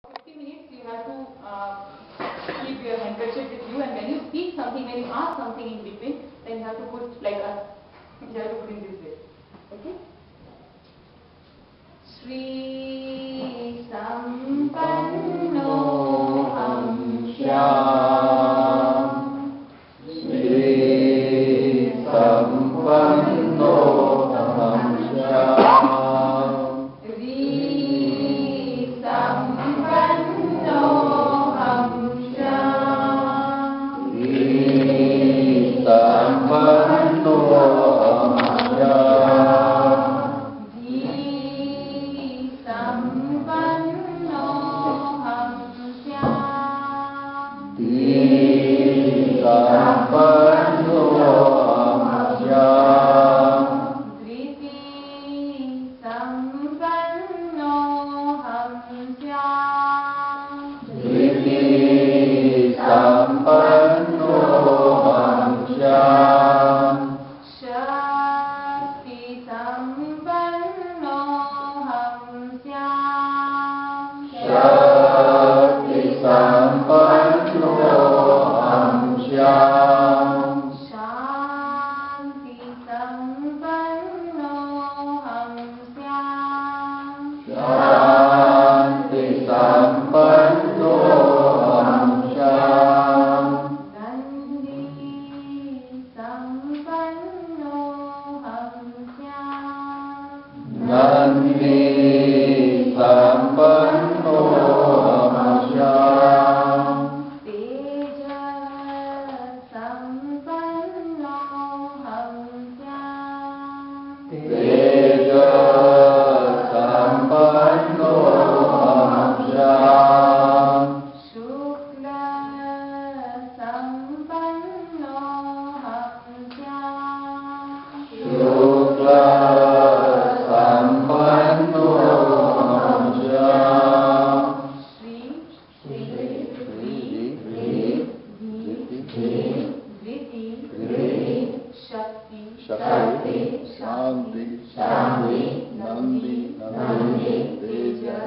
50 minutes you have to keep your handkerchief with you, and when you speak something, when you ask something in between, then you have to put like a, you have to put in this way. Okay? Shri Sampanno Hamsyam Shri Sampanno Hamsyam Shri Sampanno Hamsyam Shri Sampanno Hamsyam Sampanno Hamsyam Sampanno Hamsyam Driti Sampanno Hamsyam Driti Sampanno Hamsyam Shakti Sampanno Hamsyam Shakti Sampanno Hamsyam Shanti Sampanno Hamsyam Shanti Sampanno Hamsyam Nandi Sampanno Hamsyam Nandi Sampanno Hamsyam Teja Sampanno Hamsyam Teja Sampanno Hamsyam Shukla Sampanno Hamsyam Shukla Sampanno Hamsyam Shri Driti Shakti Shanti Nandi Teja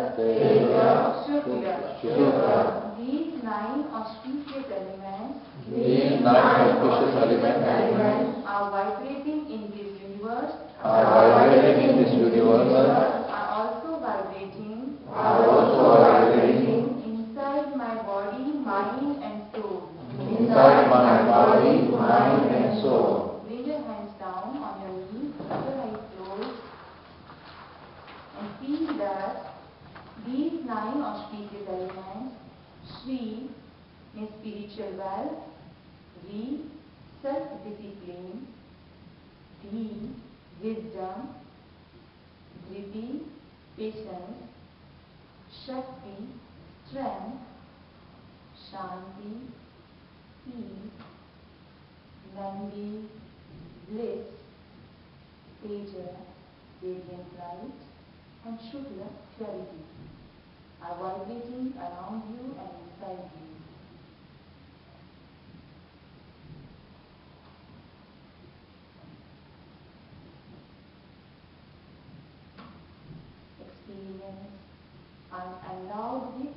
Shukla. These nine auspicious elements These nine auspicious elements are vibrating in this universe, are vibrating in this universe, are also vibrating inside my body, mind and soul. inside my body, mind and soul. Bring your hands down on your knees, keep your eyes closed, and feel that these nine auspicious elements, Shri means spiritual wealth, V self-discipline, D wisdom, Driti patience, Shakti strength, Shanti peace, Nandi bliss, Teja radiant light, and Shukla purity are vibrating around you and inside you. Experience and endowed with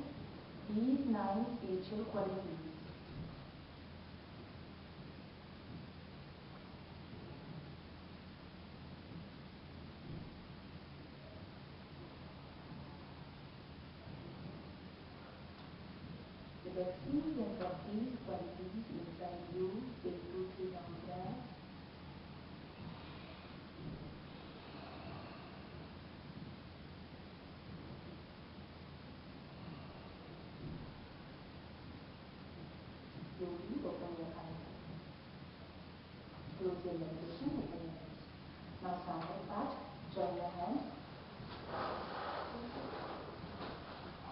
these nine spiritual qualities. With the experience of these qualities inside you, take 2-3 long breaths. Slowly open your eyes. Close your meditation, open your eyes. Now standard part, join your hands.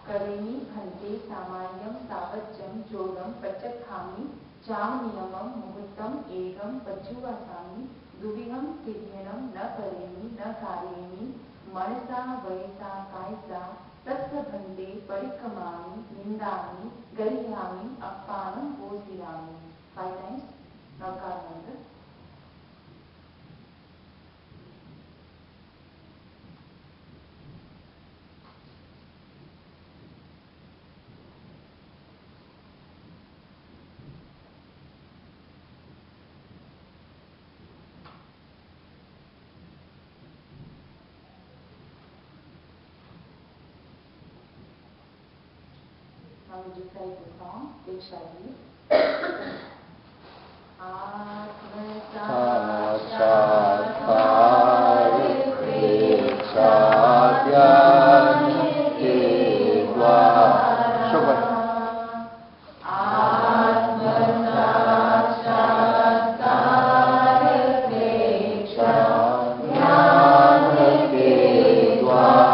Kareni Bhante Samayam Savajjam Jogam Pachakkhami Jam Niyamam Muhurtam Egam Pachuvasami Duviham Tidhyanam Na Kareni Na Kareni Manasa Vaisa Kaisa Tasya Bhante Parikamami Nindami Gariyami Appanam Posirami. 5 times. Now card mantra. Now we recite the song. It shall be. साक्षात्कार प्रेक्षा ज्ञान के द्वारा शुभ आत्मसाक्षात्कार प्रेक्षा ज्ञान के द्वारा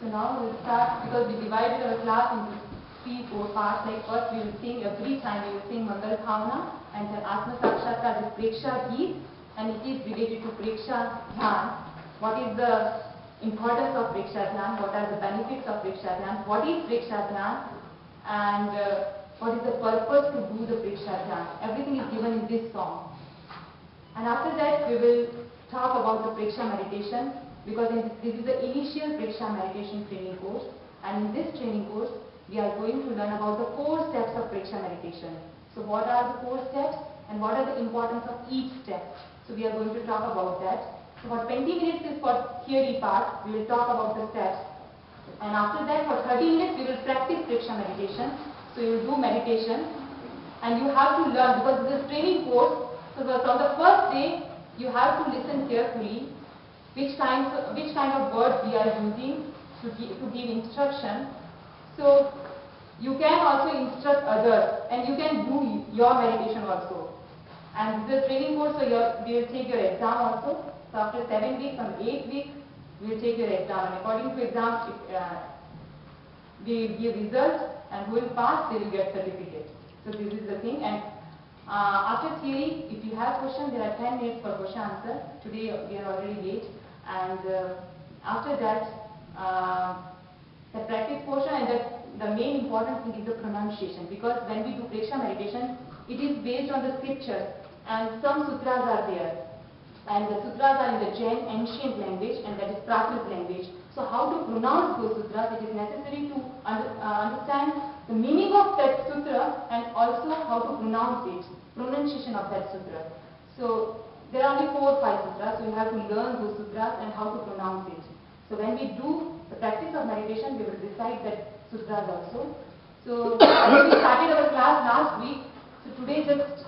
So now we'll start, because we divided our class into 3-4 parts. Like first we will sing, every time we will sing Mangal Bhavana, and then Atma Sakshatkar is Preksha Geet, and it is related to Preksha Dhyan. What is the importance of Preksha Dhyan? What are the benefits of Preksha Dhyan? What is Preksha Dhyan? And what is the purpose to do the Preksha Dhyan? Everything is given in this song. And after that we will talk about the Preksha meditation, because this is the initial Preksha meditation training course, and in this training course we are going to learn about the 4 steps of Preksha meditation. So what are the 4 steps and what are the importance of each step? So we are going to talk about that. So for 20 minutes is for theory part, we will talk about the steps, and after that for 30 minutes we will practice Preksha meditation. So you will do meditation and you have to learn, because this is training course. So from the first day, you have to listen carefully which kind of words we are using to give instruction. So you can also instruct others, and you can do your meditation also. And this is a training course, so we will take your exam also. So after 7 weeks, on the 8th week, we will take your exam. And according to exam, we will give results, and who will pass, they will get certificate. So this is the thing. And after theory, if you have question, there are 10 minutes for question answer. Today we are already late. And after that, the practice portion, and the main important thing is the pronunciation, because when we do Preksha meditation, it is based on the scriptures, and some sutras are there. And the sutras are in the Jain ancient language, and that is Prakrit language. So how to pronounce those sutras, it is necessary to understand the meaning of that sutra and also how to pronounce it, pronunciation of that sutra. So there are only 4 or 5 sutras, so you have to learn those sutras and how to pronounce it. So when we do the practice of meditation, we will recite that sutras also. So we started our class last week. So today, just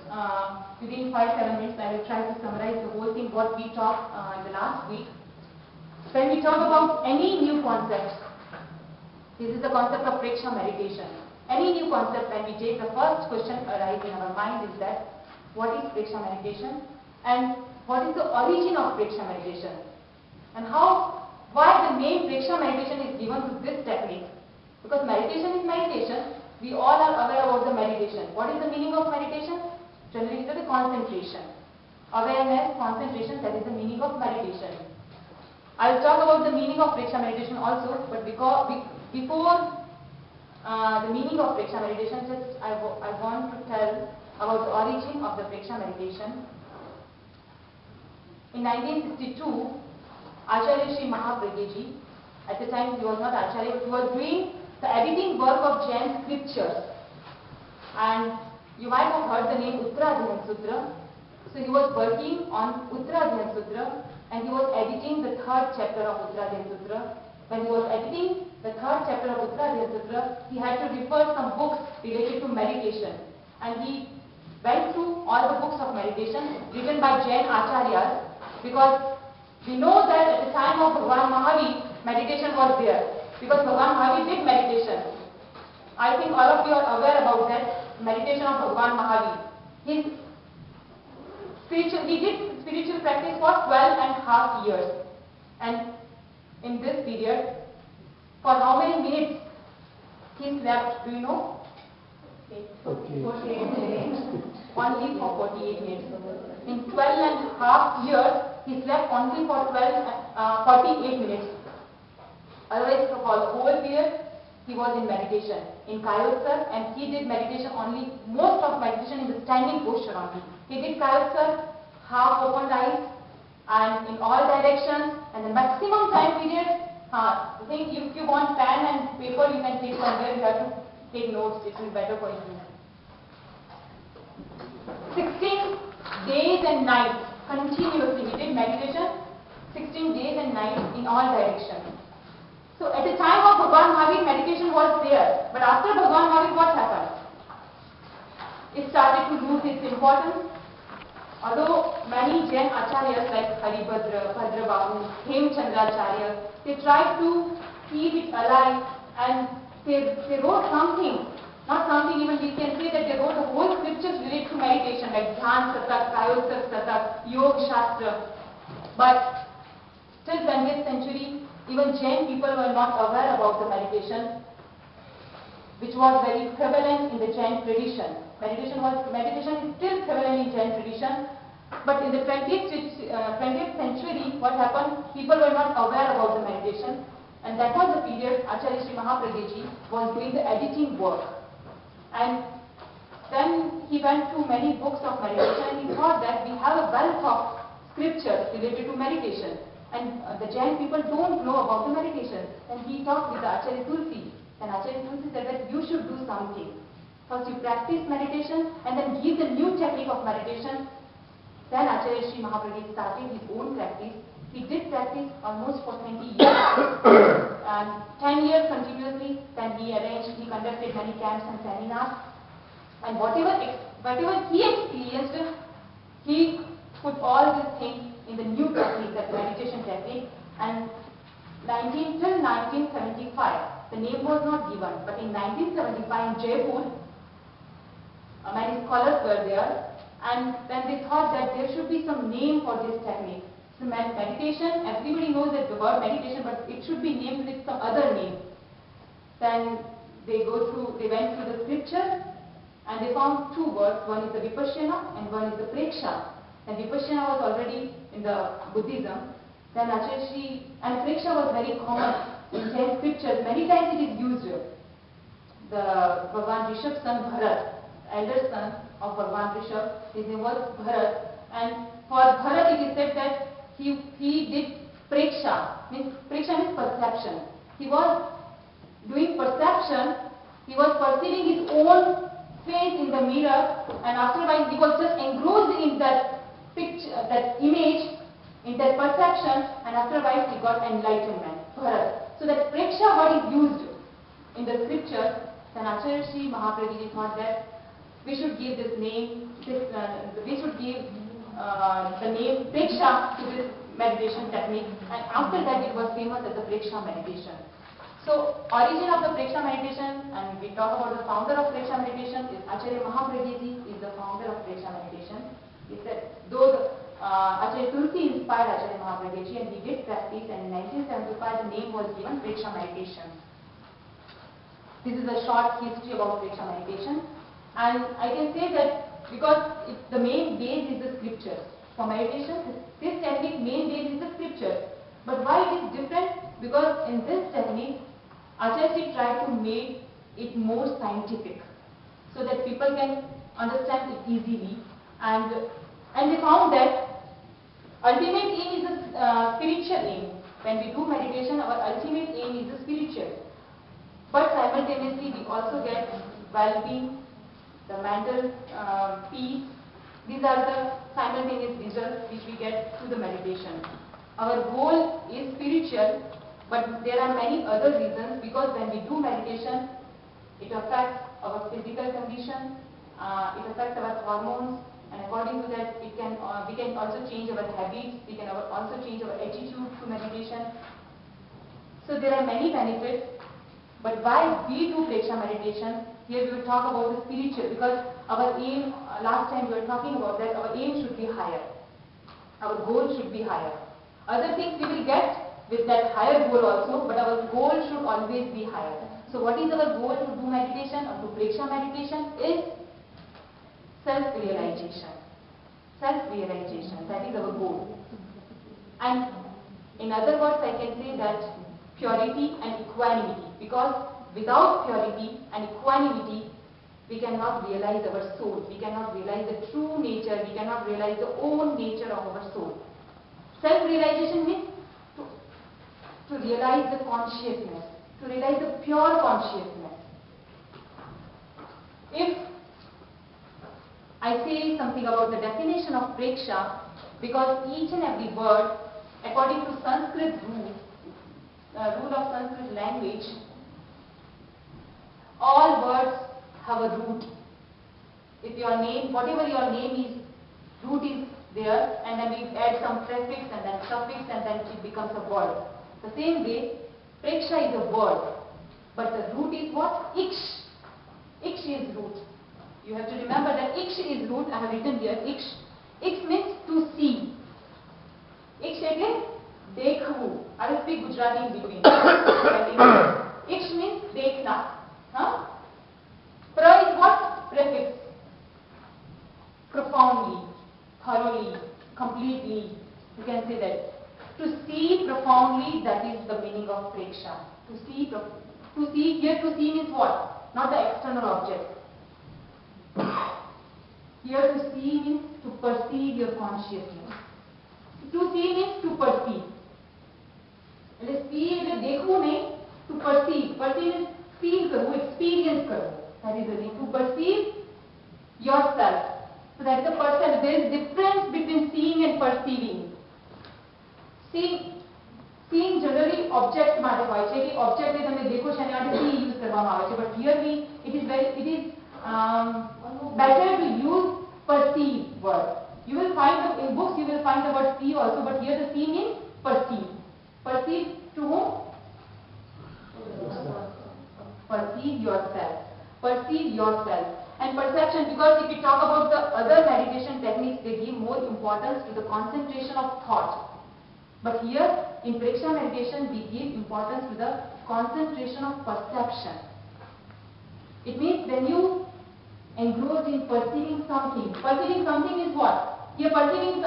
within 5-7 minutes, I will try to summarize the whole thing what we talked in the last week. When we talk about any new concept, this is the concept of Preksha meditation. Any new concept, when we take, the first question arises in our mind is that what is Preksha meditation, and what is the origin of Preksha meditation, and why the name Preksha meditation is given to this technique. Because meditation is meditation, we all are aware about the meditation. What is the meaning of meditation? Generally it is the concentration. Awareness, concentration, that is the meaning of meditation. I will talk about the meaning of Preksha meditation also, but before the meaning of Preksha meditation, just I want to tell about the origin of the Preksha meditation. In 1962, Acharya Sri Mahapragyaji, at the time he was not Acharya, but he was doing the editing work of Jain scriptures. And you might have heard the name Uttaradhyan Sutra. So he was working on Uttaradhyan Sutra, and he was editing the 3rd chapter of Uttaradhyan Sutra. When he was editing the 3rd chapter of Uttaradhyan Sutra, he had to refer some books related to meditation. And he went through all the books of meditation written by Jain Acharyas, because we know that at the time of Bhagavan Mahavir, meditation was there. Because Bhagavan Mahavir did meditation. I think all of you are aware about that meditation of Bhagavan Mahavir. He did spiritual practice for 12.5 years. And in this period, for how many minutes he slept? Do you know? 48 minutes. Only for 48 minutes. In 12.5 years, he slept only for 48 minutes. Otherwise, for the whole period, he was in meditation in Kayotsar, and he did meditation only, most of meditation in the standing posture only. He did Kayotsar, half opened eyes, and in all directions, and the maximum time period, I think if you want pen and paper, you can take somewhere, you have to take notes, it will be better for you. 16 days and nights, continuously, he did meditation, 16 days and nights in all directions. So at the time of Bhagavan Mahavir, meditation was there, but after Bhagavan Mahavir, what happened? It started to lose its importance. Although many Jain Acharyas like Haribhadra, Bhadrabahu, Hemchandracharya, they tried to keep it alive, and they wrote something, not something, even we can say that they wrote the whole scriptures related to meditation like Dhyan Satak, Kayotsar Satak, Yoga Shastra. But till 20th century, Even Jain people were not aware about the meditation, which was very prevalent in the Jain tradition. Meditation is still prevalent in Jain tradition, but in the 20th century, what happened? People were not aware about the meditation, and that was the period Acharya Sri Mahapragya Ji was doing the editing work. And then he went through many books of meditation, and he thought that we have a wealth of scriptures related to meditation, and the Jain people don't know about the meditation. And he talked with the Acharya Tulsi, and Acharya Tulsi said that you should do something. First you practice meditation and then give the new technique of meditation. Then Acharya Sri Mahapragya started his own practice. He did practice almost for 20 years and 10 years continuously. Then he conducted many camps and seminars, and whatever he experienced, he put all these things in the new technique, that meditation technique. And till 1975, the name was not given, but in 1975 in Jaipur, many scholars were there, and then they thought that there should be some name for this technique. So meditation, everybody knows that the word meditation, but it should be named with some other name. Then they went through the scripture, and they found two words. One is the Vipassana and one is the Preksha. And Vipassana was already in the Buddhism. Then Acharya Sri, and Preksha was very common in Jain scriptures. Many times it is used. The Bhagavan Rishabh's son Bharat, elder son of Bhagavan Rishabh, his name was Bharat, and for Bharat it is said that he did Preksha means perception. He was doing perception, he was perceiving his own face in the mirror, and after a while he was just engrossed in that picture, that image, in that perception, and after a while he got enlightenment, Bharat. So that Preksha word is used in the scripture. Then Acharya Sri Mahaprabhu thought that we should give this name, we should give the name Preksha to this meditation technique, and after that it was famous as the Preksha meditation. So origin of the Preksha meditation, and we talk about the founder of Preksha meditation is Acharya Mahapragya Ji, is the founder of Preksha meditation. He said, though Acharya Tulsi inspired Acharya Mahapragya Ji, and he did practice, and in 1975 the name was given Preksha meditation. This is a short history about Preksha meditation, and I can say that because the main base is the scripture. For meditation, this technique main base is the scripture. But why it is different? Because in this technique, Acharya Ji tried to make it more scientific, so that people can understand it easily, and they found that ultimate aim is the spiritual aim. When we do meditation, our ultimate aim is the spiritual. But simultaneously, we also get well-being, the mental peace. These are the simultaneous results which we get through the meditation. Our goal is spiritual, but there are many other reasons, because when we do meditation, it affects our physical condition, it affects our hormones, and according to that, we can also change our habits, we can also change our attitude through meditation. So there are many benefits. But why we do Preksha meditation? Here we will talk about the spiritual, because our aim, last time we were talking about that, our aim should be higher. Our goal should be higher. Other things we will get with that higher goal also, but our goal should always be higher. So what is our goal to do meditation or to Preksha meditation is self-realization. Self-realization, that is our goal. And in other words, I can say that purity and equanimity, because without purity and equanimity, we cannot realize our soul, we cannot realize the true nature, we cannot realize the own nature of our soul. Self-realization means to realize the consciousness, to realize the pure consciousness. If I say something about the definition of Preksha, because each and every word, according to Sanskrit rule of Sanskrit language, all words have a root. If your name, whatever your name is, root is there, and then we add some prefix and then suffix, and then it becomes a word. The same way, Preksha is a word, but the root is what? Iksh. Iksh is root. You have to remember that Iksh is root. I have written here Iksh. Iksh means to see. Iksh again, देखવું. I will speak Gujarati in between. Iksh means देखना. Huh? Pra is what? Prefix. Profoundly, thoroughly, completely. You can say that. To see profoundly, that is the meaning of preksha. To see here, to see means what? Not the external object. Here to see means to perceive your consciousness. To see means to perceive. એટલે see એટલે देखो नहीं, to perceive. Perceive means feel करो, experience करो. That is the thing. To perceive yourself. So that is the perception. There is difference between seeing and perceiving. Seeing generally object માટે હોય છે કે object ને તમે દેખો છો અને આ see use કરવામાં આવે છે. But here it is better to use perceive word. You will find in books you will find the word see also, but here the see means perceive. Perceive to whom? Perceive yourself. Perceive yourself. And perception, because if we talk about the other meditation techniques, they give more importance to the concentration of thought. But here in Preksha meditation, we give importance to the concentration of perception. It means when you engross in perceiving something is what? Here perceiving,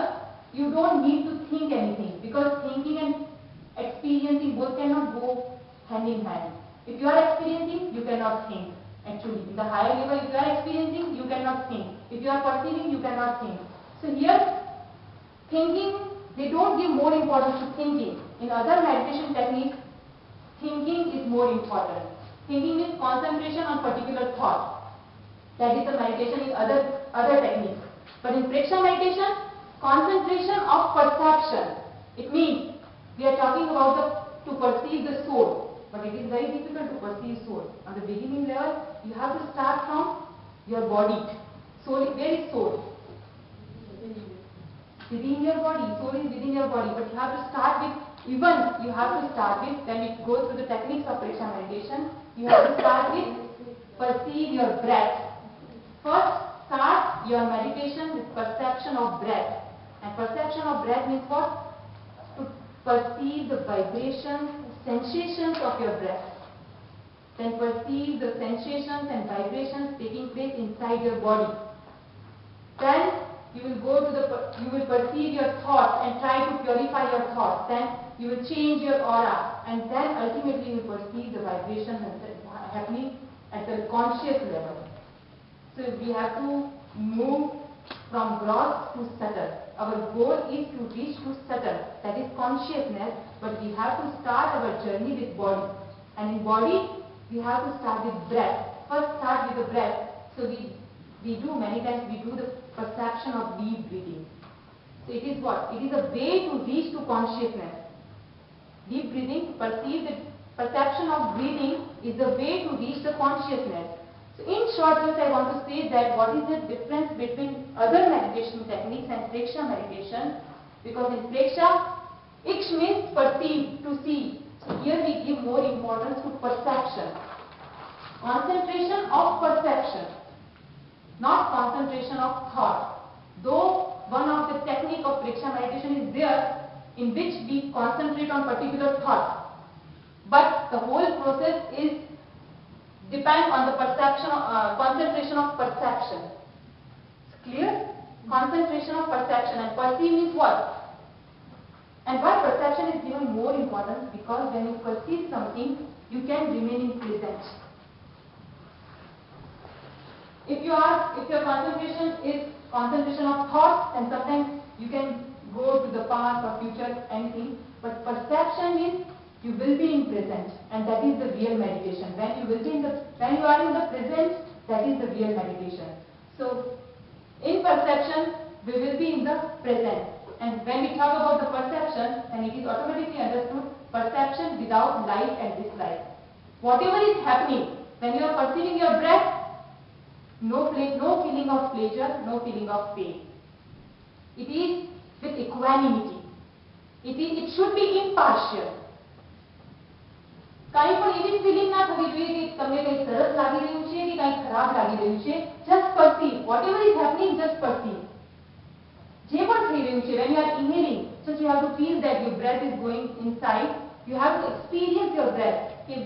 you don't need to think anything, because thinking and experiencing both cannot go hand in hand. If you are experiencing, you cannot think. Actually, in the higher level, if you are experiencing, you cannot think. If you are perceiving, you cannot think. So here, thinking, they don't give more importance to thinking. In other meditation techniques, thinking is more important. Thinking means concentration on particular thought. That is the meditation in other techniques. But in Preksha meditation, concentration of perception. It means we are talking about to perceive the soul. But it is very difficult to perceive soul. On the beginning level, you have to start from your body. Soul, where is soul? Within your body. Soul is within your body. But you have to start with, when we go through the techniques of Preksha meditation, you have to start with perceive your breath. First, start your meditation with perception of breath. And perception of breath means what? To perceive the vibrations, sensations of your breath. Then perceive the sensations and vibrations taking place inside your body. Then you will perceive your thoughts and try to purify your thoughts. Then you will change your aura, and then ultimately you will perceive the vibrations happening at the conscious level. So we have to move from gross to subtle. Our goal is to reach to subtle, that is consciousness, but we have to start our journey with body. And in body, we have to start with breath. First start with the breath. So we do many times, we do the perception of deep breathing. So it is what? It is a way to reach to consciousness. Deep breathing, the perception of breathing is the way to reach the consciousness. So in short words, I want to say that what is the difference between other meditation techniques and Preksha meditation? Because in Preksha, Iksh means perceive, to see. So here we give more importance to perception. Concentration of perception, not concentration of thought. Though one of the technique of Preksha meditation is there, in which we concentrate on particular thought. But the whole process depends on the concentration of perception. Clear? Concentration of perception, and perceive means what? And why perception is given more importance? Because when you perceive something, you can remain in present. If your concentration is concentration of thoughts, then sometimes you can go to the past or future, anything. But perception means you will be in present, and that is the real meditation. When you are in the present, that is the real meditation. So in perception, we will be in the present. And when we talk about the perception, then it is automatically understood perception without like and dislike. Whatever is happening, when you are perceiving your breath, no feeling of pleasure, no feeling of pain. It is with equanimity. It should be impartial. કાઈ પણ એવી feeling ના થવી જોઈએ કે તમને કંઈ સરસ લાગી રહ્યું છે કે કંઈ ખરાબ લાગી રહ્યું છે. Just perceive. Whatever is happening, just perceive. જે પણ થઈ રહ્યું છે, when you are inhaling, Just you have to feel that your breath is going inside. You have to experience your breath. કે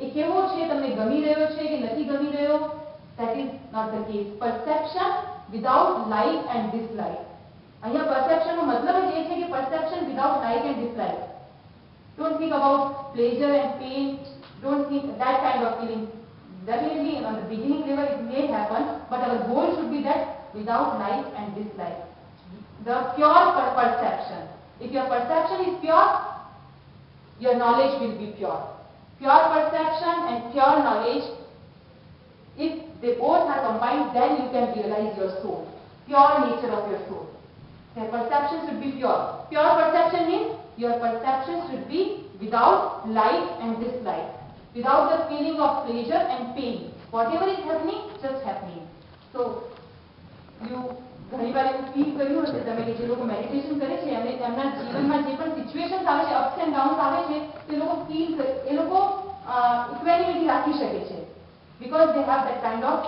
એ કેવો છે, તમને ગમી રહ્યો છે કે નથી ગમી રહ્યો? That is not the case. Perception without like and dislike. અહીંયા perception નો મતલબ જ એ છે કે perception without like and dislike. Don't think about pleasure and pain. Don't think that kind of feeling. Definitely on the beginning level it may happen, but our goal should be that without like and dislike. The pure perception. If your perception is pure, your knowledge will be pure. Pure perception and pure knowledge, if they both are combined, then you can realize your soul, pure nature of your soul. Your perception should be pure. Pure perception means your perception should be without like and dislike, without the feeling of pleasure and pain. Whatever is happening, just happening. So, you ઘણી વાર એવું feel કર્યું હશે તમે કે જે લોકો meditation કરે છે એમને એમના જીવનમાં જે પણ સિચ્યુએશન્સ આવે છે, અપ્સ એન્ડ ડાઉન્સ આવે છે, તે લોકો ફીલ કરે, એ લોકો ઇક્વેનિટી રાખી શકે છે, because they have that kind of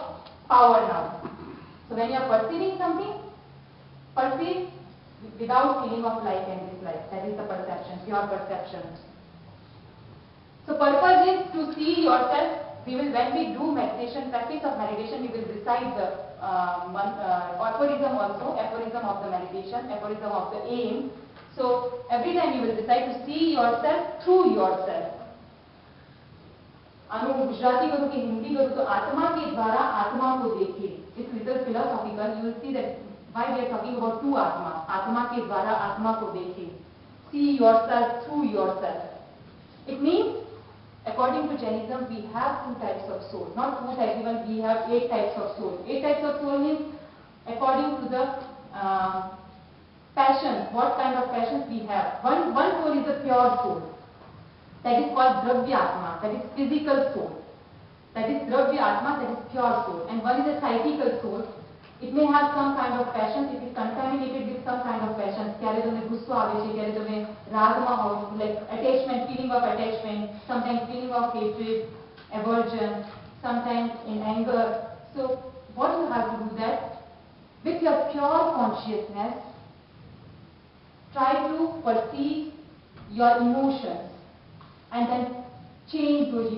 power now. So when you are perceiving something, perceive without feeling of like and dislike. That is the perception, pure perception. So purpose is to see yourself. When we do meditation, practice of meditation, we will recite the aphorism also, aphorism of the meditation, aphorism of the aim. So every time you will decide to see yourself through yourself. आनु गुजराती करूँ कि हिंदी करूँ तो आत्मा के द्वारा आत्मा को देखे. It's little philosophical. You will see that why we are talking about two आत्मा. आत्मा के द्वारा आत्मा को देखे. See yourself through yourself. It means, according to Jainism, we have two types of soul. Not two types, even we have 8 types of soul. 8 types of soul means according to the passion, what kind of passions we have. One soul is a pure soul. That is called Dravya Atma. That is physical soul. That is Dravya Atma, that is pure soul. And one is a psychical soul. It may have some kind of passions. It is contaminated with some kind of passions. ક્યારે તમને ગુસ્સો આવે છે, ક્યારે તમે રાગમાં હોવ, like attachment, feeling of attachment, sometimes feeling of hatred, aversion, sometimes in anger. So what you have to do that with your pure consciousness, try to perceive your emotions and then change those.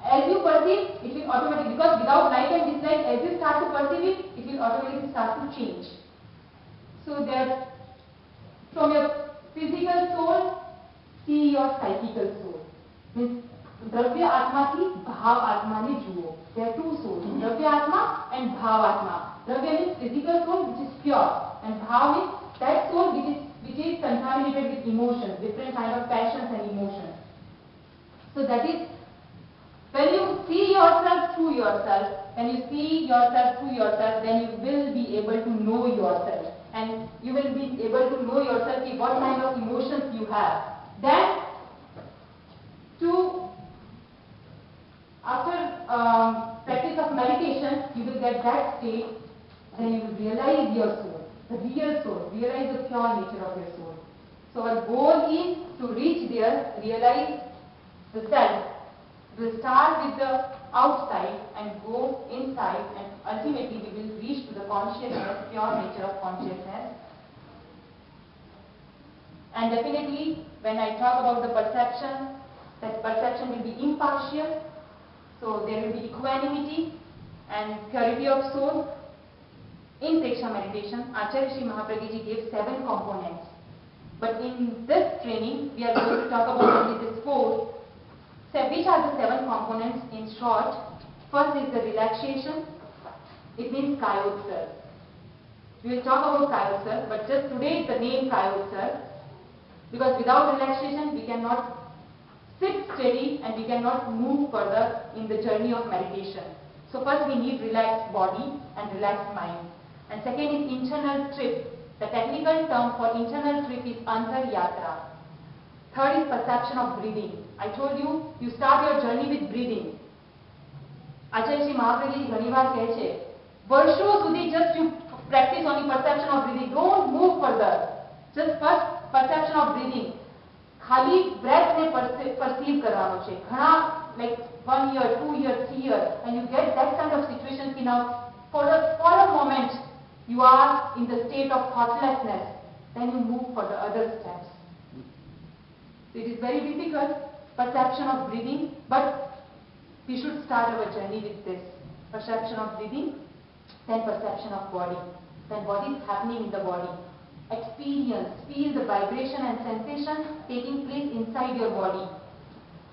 As you perceive, it will automatically, because without like and dislike, as you start to perceive it, it will automatically start to change. So that from your physical soul, see your psychical soul. Means Dravya Atma ki Bhav Atma ne juo. There are two souls, Dravya Atma and Bhav Atma. Dravya means physical soul which is pure, and Bhav means that soul which is contaminated with emotions, different kind of passions and emotions. So that is, when you see yourself through yourself, then you will be able to know yourself, and you will be able to know yourself what kind of emotions you have. Then, after practice of meditation, you will get that state. Then you will realize your soul, the real soul, realize the pure nature of your soul. So our goal is to reach there, realize the self. We'll start with the outside and go inside, and ultimately we will reach to the consciousness, pure nature of consciousness. And definitely, when I talk about the perception, that perception will be impartial, so there will be equanimity and purity of soul. In Preksha meditation, Acharya Sri Mahaprabhuji gave 7 components. But in this training, we are going to talk about only this 4. So which are the 7 components in short? First is the relaxation. It means Kayotsar. We will talk about Kayotsar, but just today the name Kayotsar, because without relaxation we cannot sit steady and we cannot move further in the journey of meditation. So first we need relaxed body and relaxed mind. And second is internal trip. The technical term for internal trip is Antar Yatra. Third is perception of breathing. I told you, you start your journey with breathing. Acharya Sri Mahaprabhuji ઘણીવાર કહે છે, વર્ષો સુધી just you practice only perception of breathing. Don't move further. Just first perception of breathing. ખાલી breath ને perceive કરવાનો છે. ઘણા like 1 year, 2 years, 3 years, and you get that kind of situation now for a moment you are in the state of thoughtlessness. then you move for the other steps. So it is very difficult, perception of breathing, but we should start our journey with this. Perception of breathing, then perception of body, then what is happening in the body. Experience, feel the vibration and sensation taking place inside your body.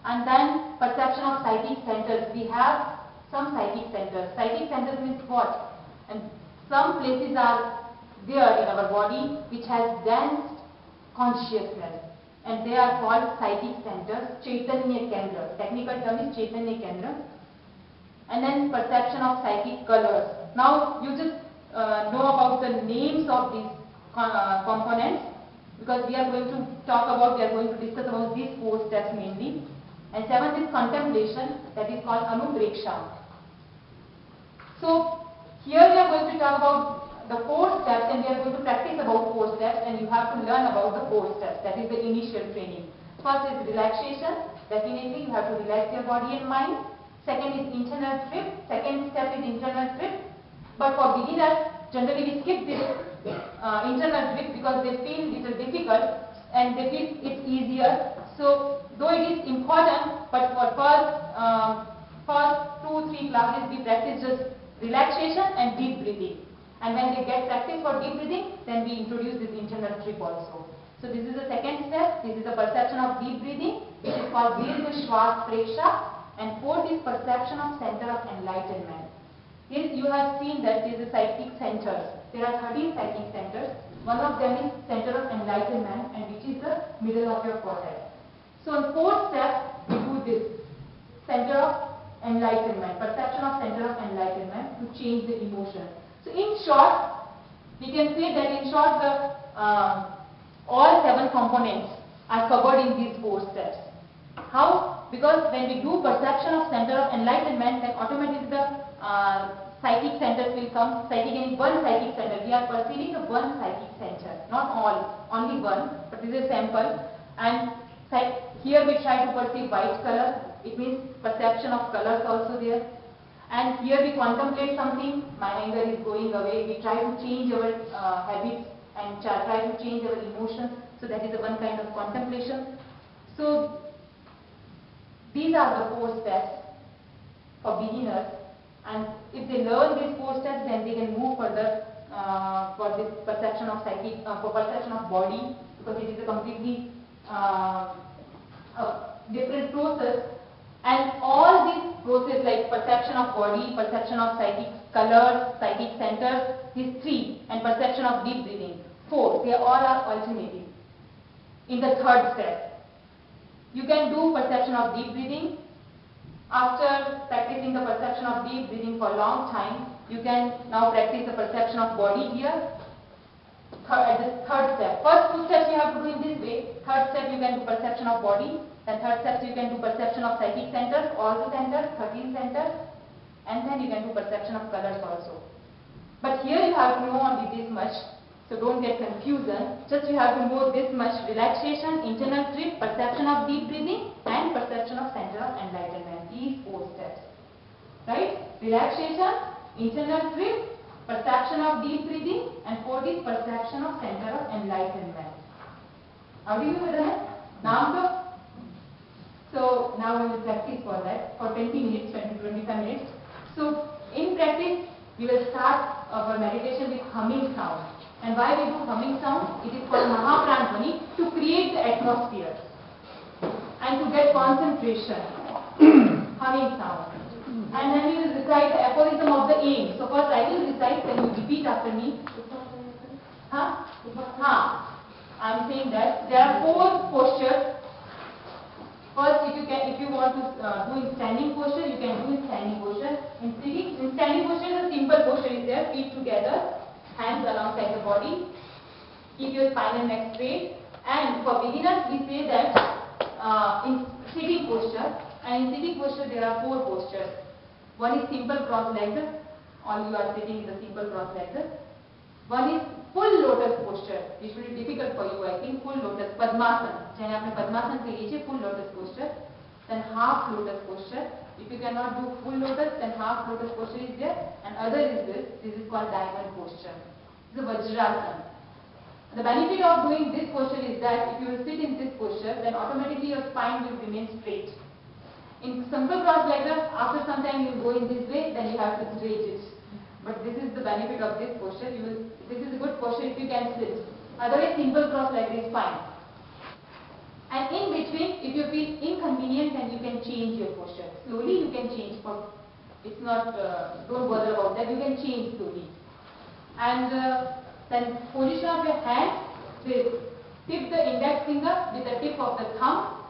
And then perception of psychic centers. We have some psychic centers. Psychic centers means what? And some places are there in our body which has dense consciousness, and they are called psychic centers. Chaitanya Kendra. Technical term is Chaitanya Kendra. And then perception of psychic colors. Now you just know about the names of these components, because we are going to discuss about these 4 steps mainly. And 7th is contemplation, that is called Anupreksha. So here we are going to talk about the 4 steps, and we are going to practice about 4 steps, and you have to learn about the 4 steps. That is the initial training. First is relaxation. Definitely you have to relax your body and mind. Second is internal trip. Second step is internal trip. But for beginners, generally we skip this internal trip because they feel it is difficult and they feel it's easier. So though it is important, but for first 2-3 classes we practice just relaxation and deep breathing. And when they get practice for deep breathing, then we introduce this internal trip also. So this is the second step. This is the perception of deep breathing, which is called Dirgha Shwas Preksha. And 4th is perception of center of enlightenment. Here you have seen that there is a psychic centers. There are 13 psychic centers. One of them is center of enlightenment, and which is the middle of your forehead. So in 4th step, we do this center of enlightenment, perception of center of enlightenment to change the emotion. So in short, we can say that in short all 7 components are covered in these 4 steps. How? Because when we do perception of center of enlightenment, then automatically the psychic centers will come. Psychic means one psychic center. We are perceiving the one psychic center, not all, only one, but this is a sample. And here we try to perceive white color. It means perception of colors also there. And here we contemplate something. My anger is going away. We try to change our habits and try to change our emotions. So that is the one kind of contemplation. So these are the 4 steps for beginners, and if they learn these 4 steps, then they can move further for this perception of psychic, for perception of body, because it is a completely different process. And all these processes like perception of body, perception of psychic colors, psychic centers, these 3, and perception of deep breathing, 4, they all are alternative. In the 3rd step, you can do perception of deep breathing. After practicing the perception of deep breathing for a long time, you can now practice the perception of body here. At the 3rd step. First 2 steps you have to do in this way. 3rd step you can do perception of body. Then 3rd step you can do perception of psychic centers, all the centers, 13 centers. And then you can do perception of colors also. But here you have to know only this much. So don't get confusion. Just you have to know this much: relaxation, internal trip, perception of deep breathing, and perception of center of enlightenment. These 4 steps. Right? Relaxation, internal trip, perception of deep breathing, and 4th is perception of center of enlightenment. How do you do that? Now, so now we will practice for that for 20 minutes, 20 to 25 minutes. So in practice, we will start our meditation with humming sound. And why we do humming sound? It is called Mahapranadhvani, to create the atmosphere and to get concentration. Humming sound. And then we will recite the aphorism of the aim. So first I will recite, then you repeat after me. I am saying that there are 4 postures. First, if you want to do in standing posture, you can do in standing posture. In standing posture, the simple posture is there: feet together, hands alongside the body. Keep your spine and neck straight. And for beginners, we say that in sitting posture. And in sitting posture, there are 4 postures. One is simple cross-legged. All you are sitting in the simple cross-legged. One is full lotus posture, which will be difficult for you, I think. Full lotus, Padmasana. जैसे आपने Padmasana के लीजिए, full lotus posture. Then half lotus posture. If you cannot do full lotus, then half lotus posture is there. And other is this. This is called diamond posture. This is Vajrasana. The benefit of doing this posture is that if you will sit in this posture, then automatically your spine will remain straight. In simple cross-legged, after some time you will go in this way, then you have to straight it. But this is the benefit of this posture. This is a good posture if you can sit. Otherwise, simple cross-legged is fine. And in between, if you feel inconvenient, then you can change your posture. Slowly you can change. It's not, don't bother about that. You can change slowly. And then position of your hand, tip the index finger with the tip of the thumb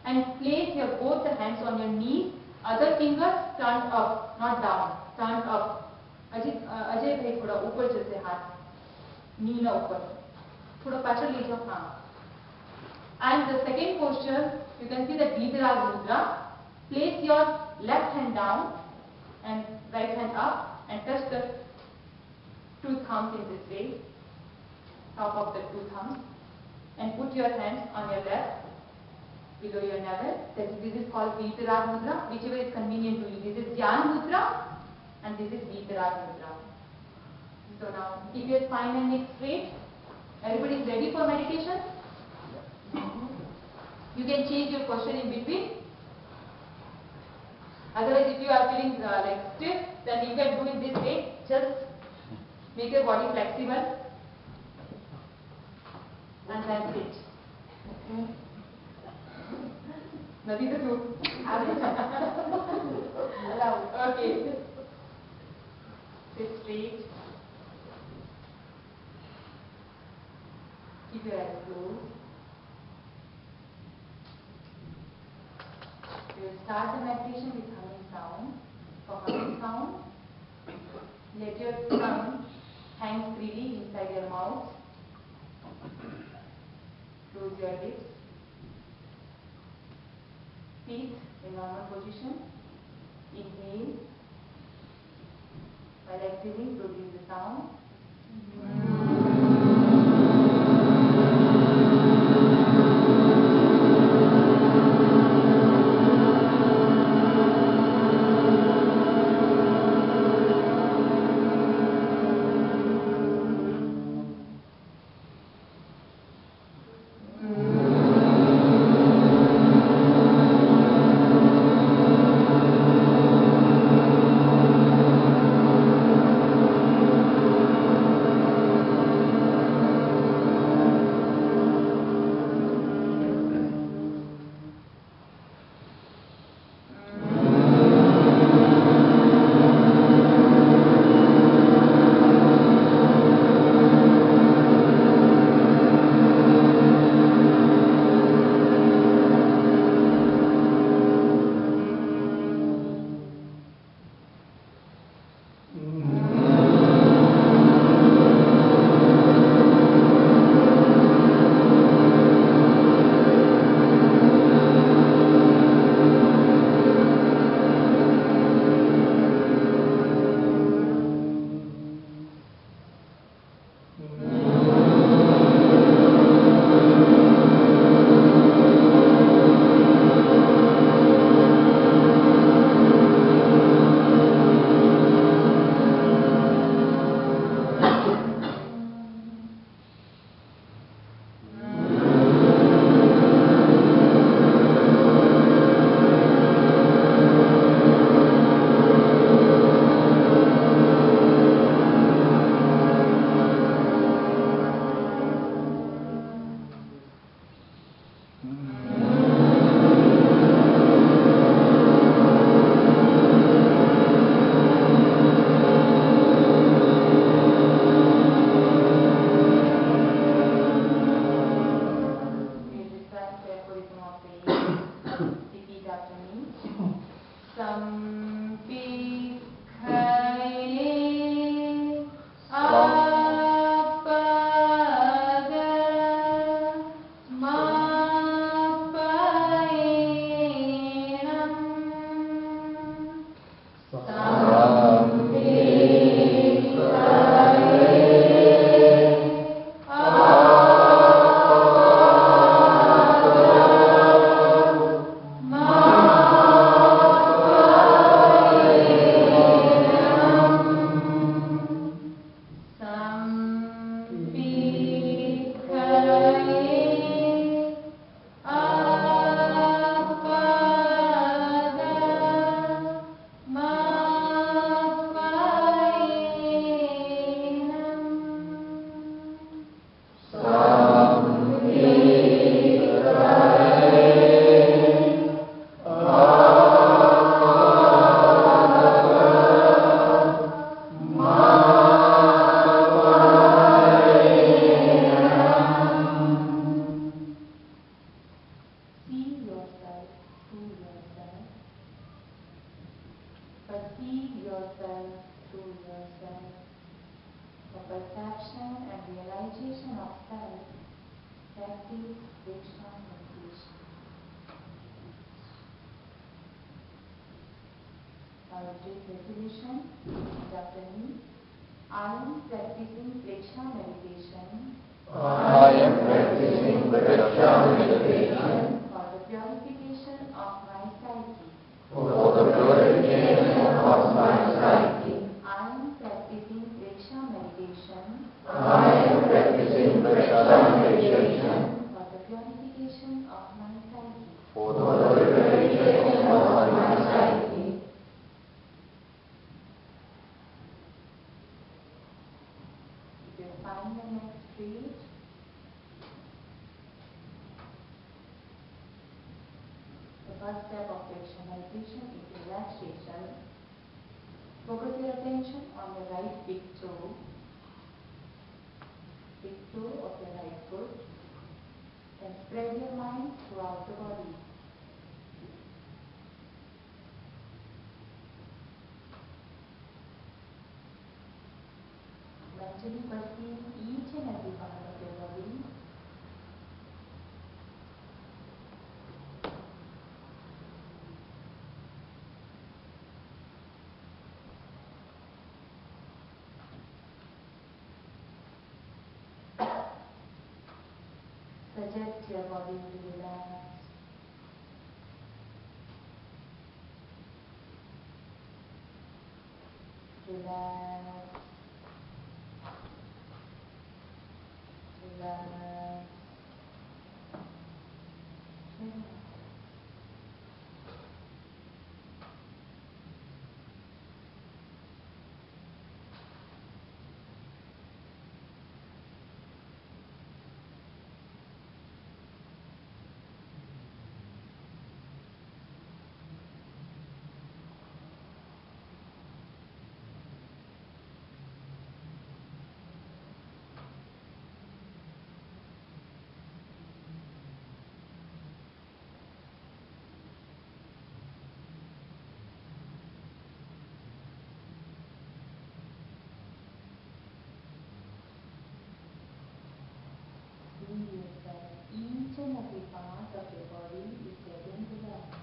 and place your both the hands on your knees. Other fingers turned up, not down, turned up. Ajay भाई थोड़ा ऊपर जैसे हाथ, नी ना ऊपर, थोड़ा पाछड़ ले जाओ हाँ. And the second posture, you can see the Vitarag Mudra. Place your left hand down and right hand up and touch the two thumbs in this way, top of the two thumbs, and put your hands on your left below your navel. This is called Vitarag Mudra, whichever is convenient to you. This is Dhyan Mudra and this is Vitarag Mudra. So now keep your spine and neck straight. Everybody is ready for meditation? You can change your posture in between. Otherwise, if you are feeling like stiff, then you can do it this way. Just make your body flexible. And that's it. Nothing to do. Okay. Sit straight. Keep your eyes closed. We will start the meditation with humming sound. For humming sound, let your tongue hang freely inside your mouth. Close your lips. Feet in normal position. Inhale. While exhaling, produce the sound. perceive yourself through yourself. The perception and realization of self. Practice Vriksha meditation. Now take resolution after me. I am practicing Vriksha meditation. I am practicing Vriksha meditation For the purification of my psyche. for the purification of my psyche. I am practicing Vriksha meditation. I am practicing Vriksha meditation For the purification of my psyche. for the purification of my psyche. Keep your spine and neck straight. The first step of Vriksha meditation is relaxation. Focus your attention on the right big toe of your right foot, and spread your mind throughout the body. Mentally perceive each and every part of your body. Suggest your body to relax. Relax. Relax. Relax. Feel yourself, each and every part of your body is getting relaxed.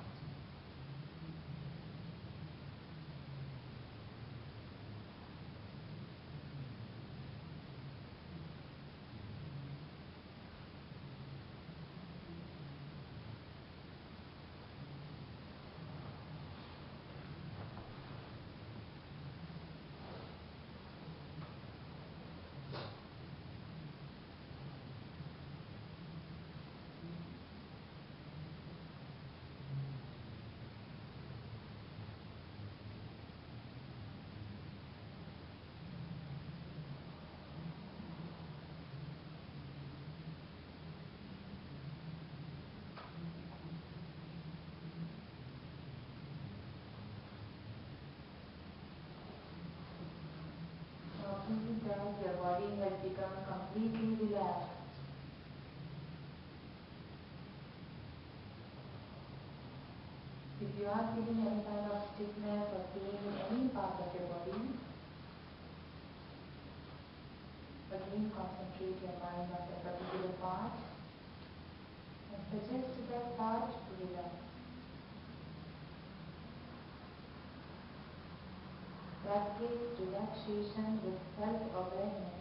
Now feel that your body has become completely relaxed. If you are feeling any kind of stiffness or pain in any part of your body, again concentrate your mind on that particular part and suggest to that part to relax. Practice relaxation with self-awareness.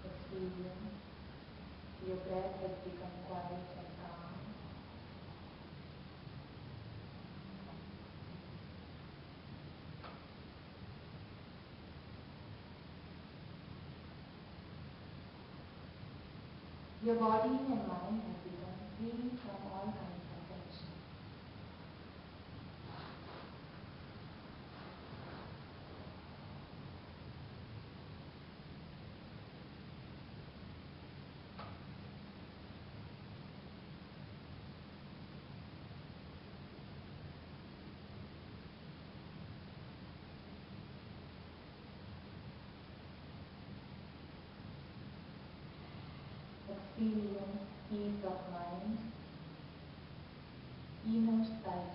Experience your breath has become quiet and calm. Your body and mind have become free from all kinds of tension. experience peace of mind, inner silence.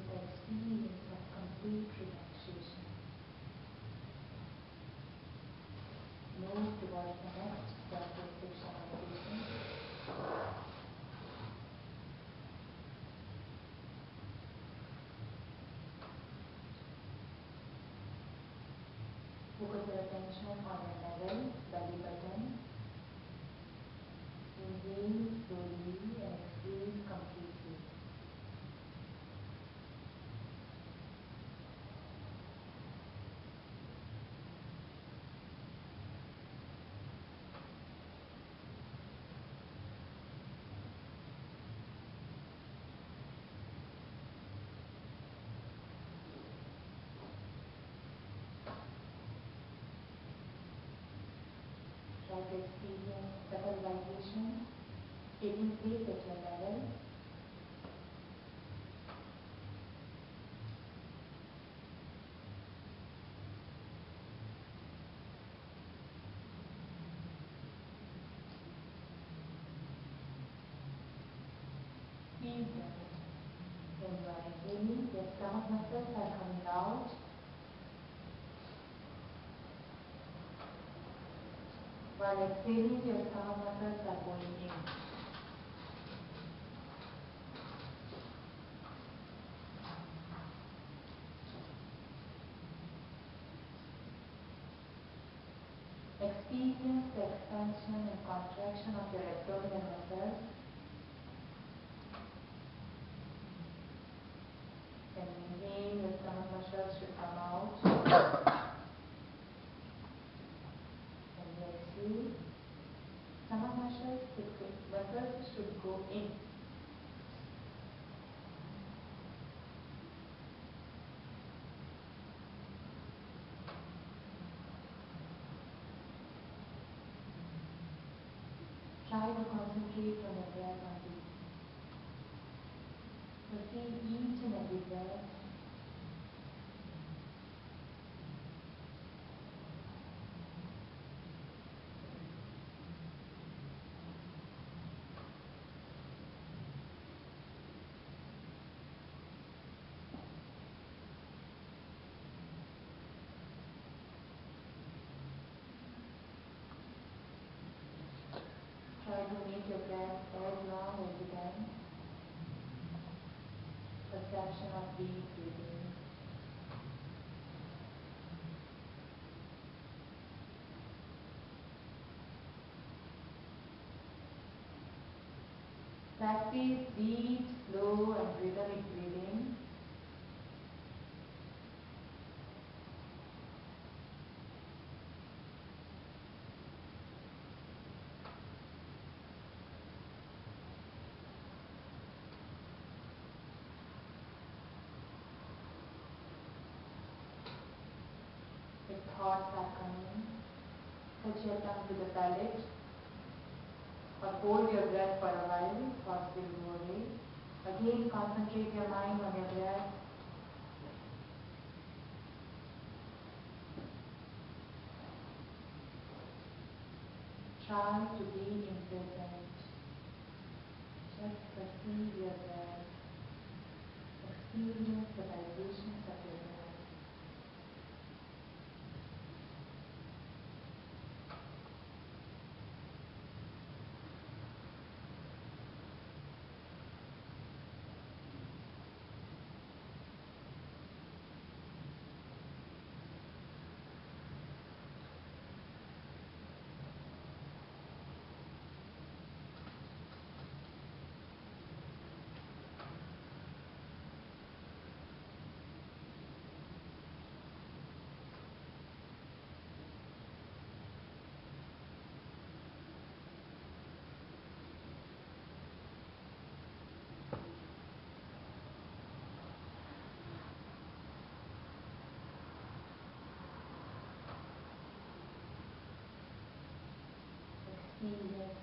Experience of complete relaxation. Move towards the next step of Diksha meditation. Focus your attention on your navel, belly button. Inhale slowly and exhale completely. Try to experience subtle vibration taking place at your level. Feel that. When you are inhaling, your stomach muscles are coming out. While exhaling, your stomach muscles are going in. Experience the expansion and contraction of your abdominal muscles. When you inhale, your stomach muscles should come out. When you exhale, stomach muscles should go in. Try to concentrate on your breath only. Perceive each and every breath. Try to make your breath as long as you can. Perception of deep breathing. Practice deep, slow and rhythmic breathing. If thoughts are coming, touch your tongue to the palate or hold your breath for a while, thoughts will go away. Again, concentrate your mind on your breath. Try to be in present. Just perceive your breath. Experience the vibrations of your breath.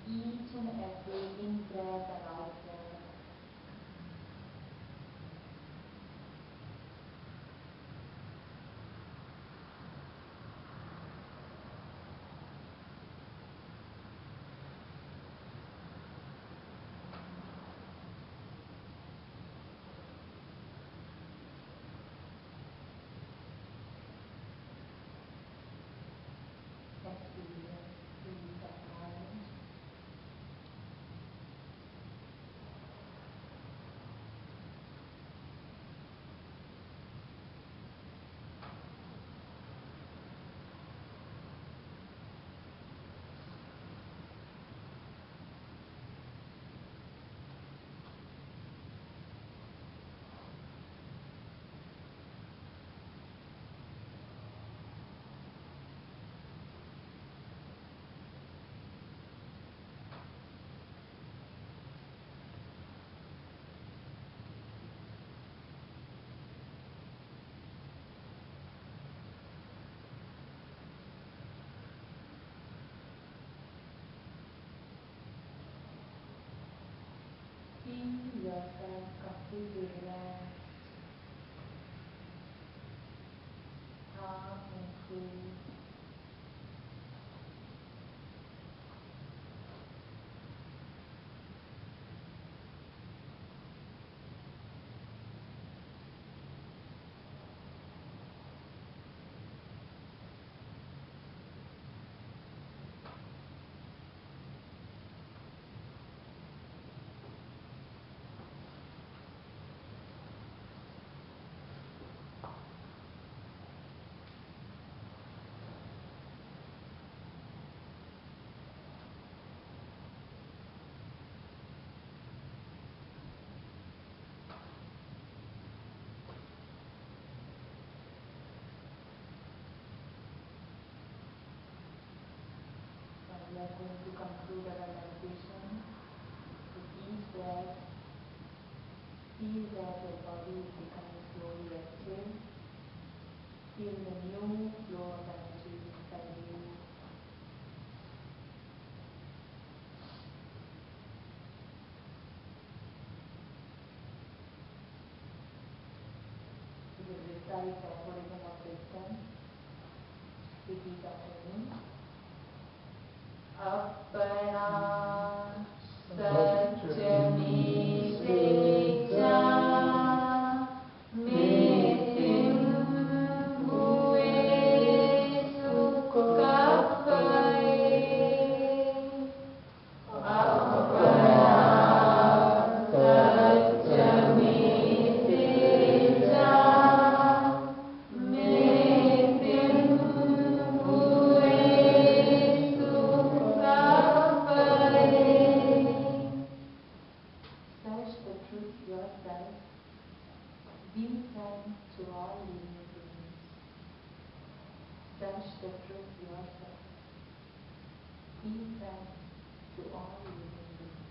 each and every in-breath and out-breath. Feel yourself completely relaxed, calm and cool. We are going to conclude our meditation with each breath. Feel that your body is becoming slowly active. Feel the new flow of energy inside you. You will recite the aphorism of wisdom. Repeat after me. अपना सच में तेजा में हुए सुख कपये अपना सच में Teja to all living beings. Search the truth yourself. Be frank to all living beings.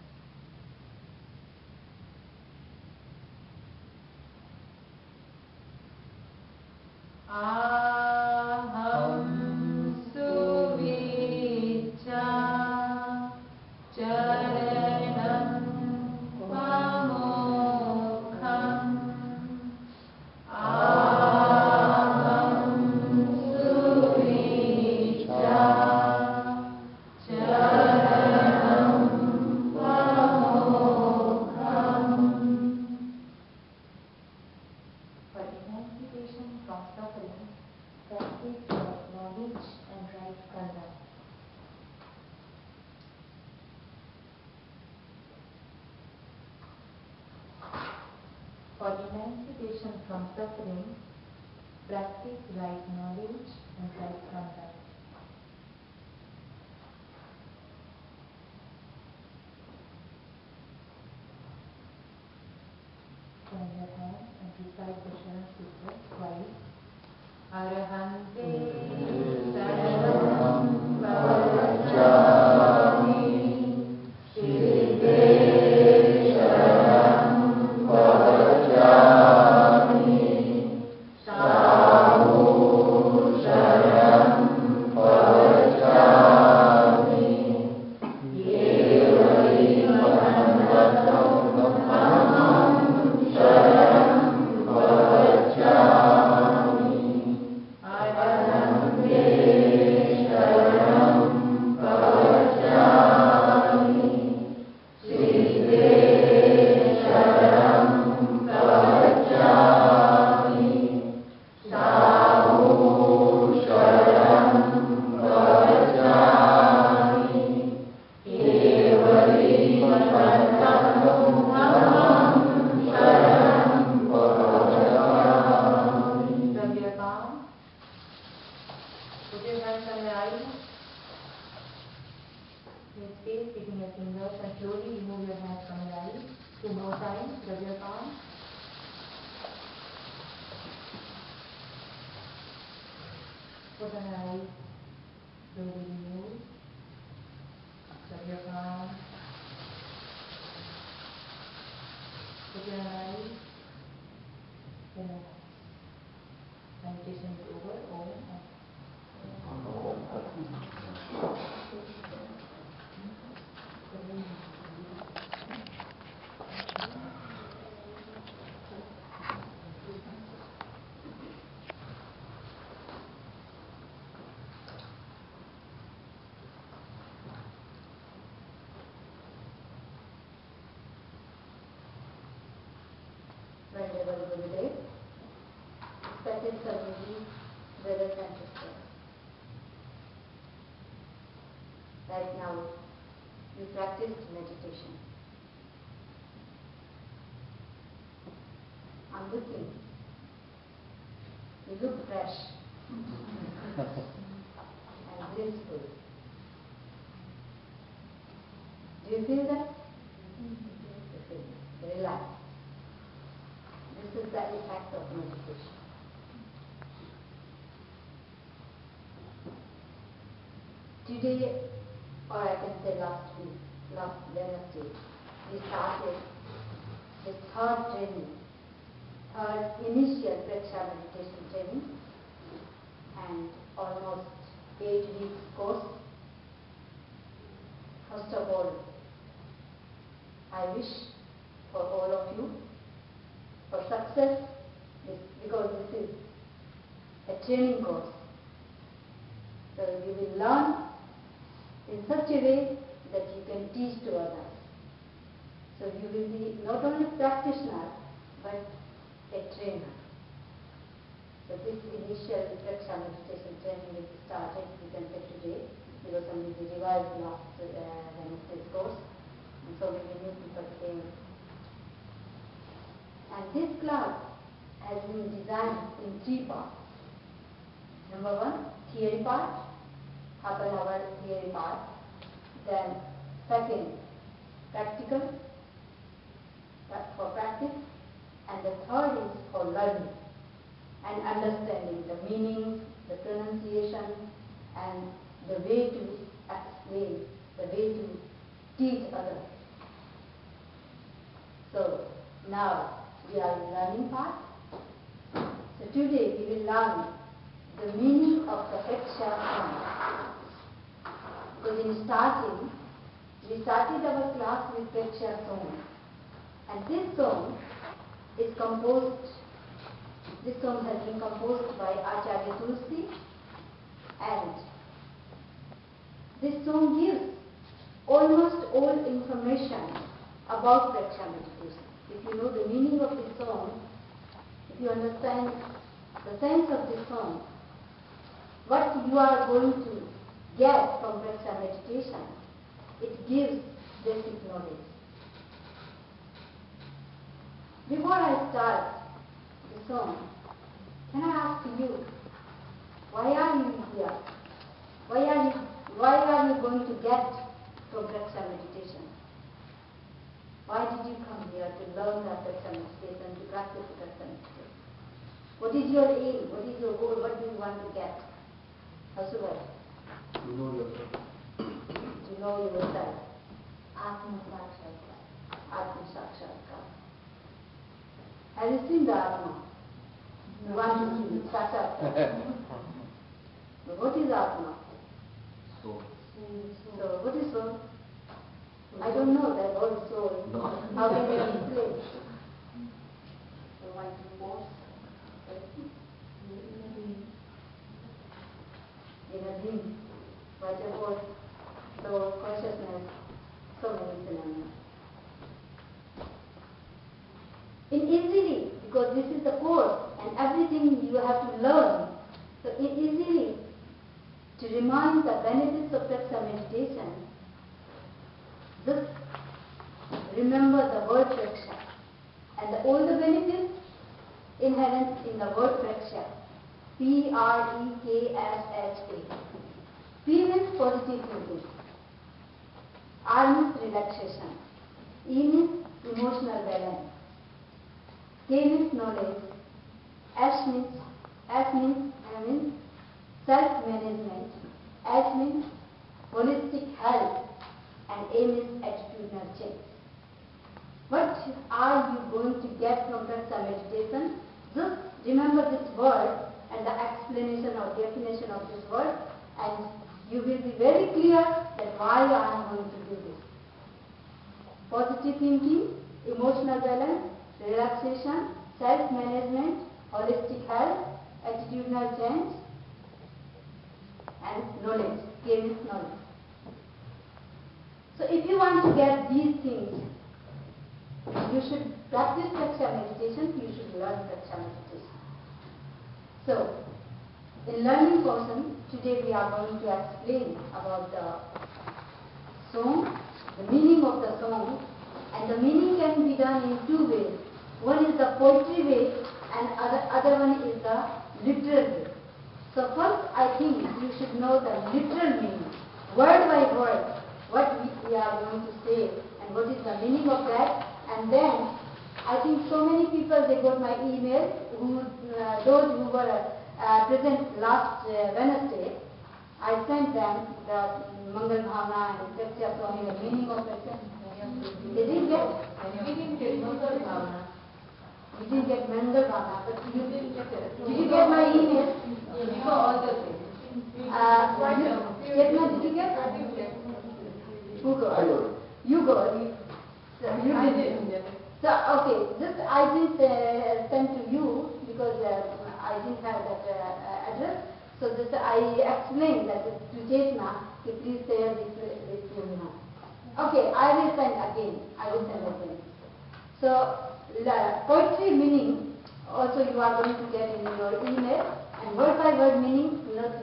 Aham suvicha charanam pamokham. For emancipation from suffering, practice right knowledge and right conduct. Turn your hand and recite the Sharan Sutra twice. Arahante Saranam Vajjami Siddhe Sharanam Vajjami Sahu Sharanam Vajjami Ye Two more times. Rub your palm. Open your eyes. Slowly move. Rub your palm. Open your eyes. Relax. Meditation is over. Venerable Gurudev, respected community, brothers and sisters. Right now, you practiced meditation. I'm looking. You look fresh and blissful. Do you feel that? Relax. This is the effect of meditation. Today, or I can say last Wednesday, we started the third initial Praksha meditation training, and almost 8 weeks course. First of all, I wish for all of you for success, because this is a training course. So you will learn in such a way that you can teach to others. So you will be not only practitioner, but a trainer. So this initial Praksha meditation training is started, you can say today, because only we revised last Wednesday's course, and so many new people came. And this class has been designed in 3 parts. Number 1, theory part, half an hour theory part. Then second, practical, for practice. And the third is for learning and understanding the meanings, the pronunciation, and the way to explain, the way to teach others. So now we are in learning part. So today we will learn the meaning of the Praksha song. Because in starting, we started our class with Praksha song. And this song has been composed by Acharya Tulsi, and this song gives almost all information about Praksha meditation. If you know the meaning of this song, if you understand the sense of this song, what you are going to get from Praksha meditation, it gives basic knowledge. Before I start the song, can I ask you, why are you here? Why are you going to get from Praksha meditation? Why did you come here to learn the Praksha meditation, to practice the Praksha meditation? What is your aim? What is your goal? What do you want to get? Hasubai? To know yourself. To know yourself. Atma Sakshatkar. Atma Sakshatkar. Have you seen the Atma? You want to see it? Sakshatkar. But what is Atma? Soul. So, what is soul? I don't know that word soul. No. How can you explain? You want to force? In a dream, what about the consciousness, so many phenomena. In easily, because this is the course and everything you have to learn, so in easily to remind the benefits of Praksha meditation, just remember the word Praksha and all the benefits inherent in the word Praksha. P-R-E-K-S-H-A. P means positive thinking. R means relaxation. E means emotional K means knowledge, S means self-management, H means holistic health, and A means attitudinal change. What are you going to get from Praksha meditation? Just remember this word and the explanation or definition of this word, and you will be very clear that why I am going to do this. Positive thinking, emotional balance, relaxation, self-management, holistic health, attitudinal change, and knowledge. K means knowledge. So if you want to get these things, you should practice Praksha meditation, you should learn Praksha meditation. So, in learning portion, today we are going to explain about the song, the meaning of the song, and the meaning can be done in two ways. One is the poetry way, and other one is the literal way. So first, I think you should know the literal meaning, word by word, what we are going to say, and what is the meaning of that. And then, I think so many people, they got my email, those who were present last Wednesday. I sent them the Mangal Bhavana and Praksha song, the meaning of Praksha. They didn't get? We didn't get Mangal Bhavana. You didn't get Mangal Bhavana, but you didn't get it. Did you get my email? We saw all the things. Chetna, did you get? Who got? You got. You didn't. So, okay, this I didn't send to you because I didn't have that address. So this I explained that to Chetna, please share this with me. Okay, I will send again. So, the poetry meaning also you are going to get in your email, and word by word meaning,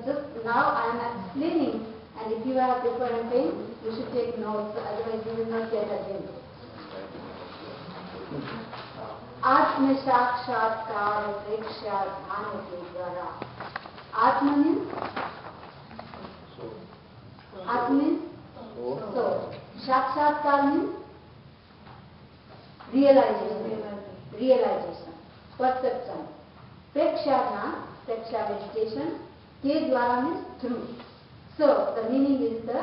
just now I am explaining, and if you have paper and pen, you should take notes, otherwise you will not get again. आत्म साक्षात्कार प्रेक्षा ध्यान के द्वारा आत्मा means so साक्षात्कार means realization, perception. Preksha meditation, ke dwara means through. So the meaning is the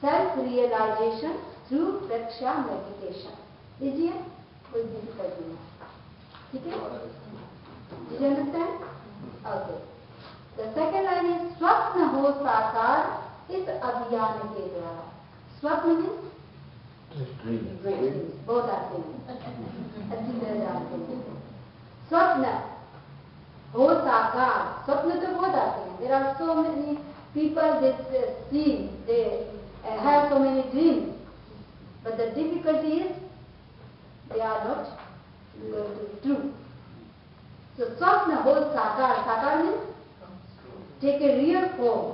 self-realization through Preksha meditation. Easier? कोई difficulty नहीं. ठीक है? Did you understand? Okay. The second line is स्वप्न हो साकार इस अभियान के द्वारा. स्वप्न means dreams. Both are same. अच्छी तरह जानते हैं. स्वप्न हो साकार. स्वप्न तो बहुत आते हैं. There are so many people that see, they have so many dreams. But the difficulty is they are not going to be true. So swapna ho sakar. Sakar means take a real form.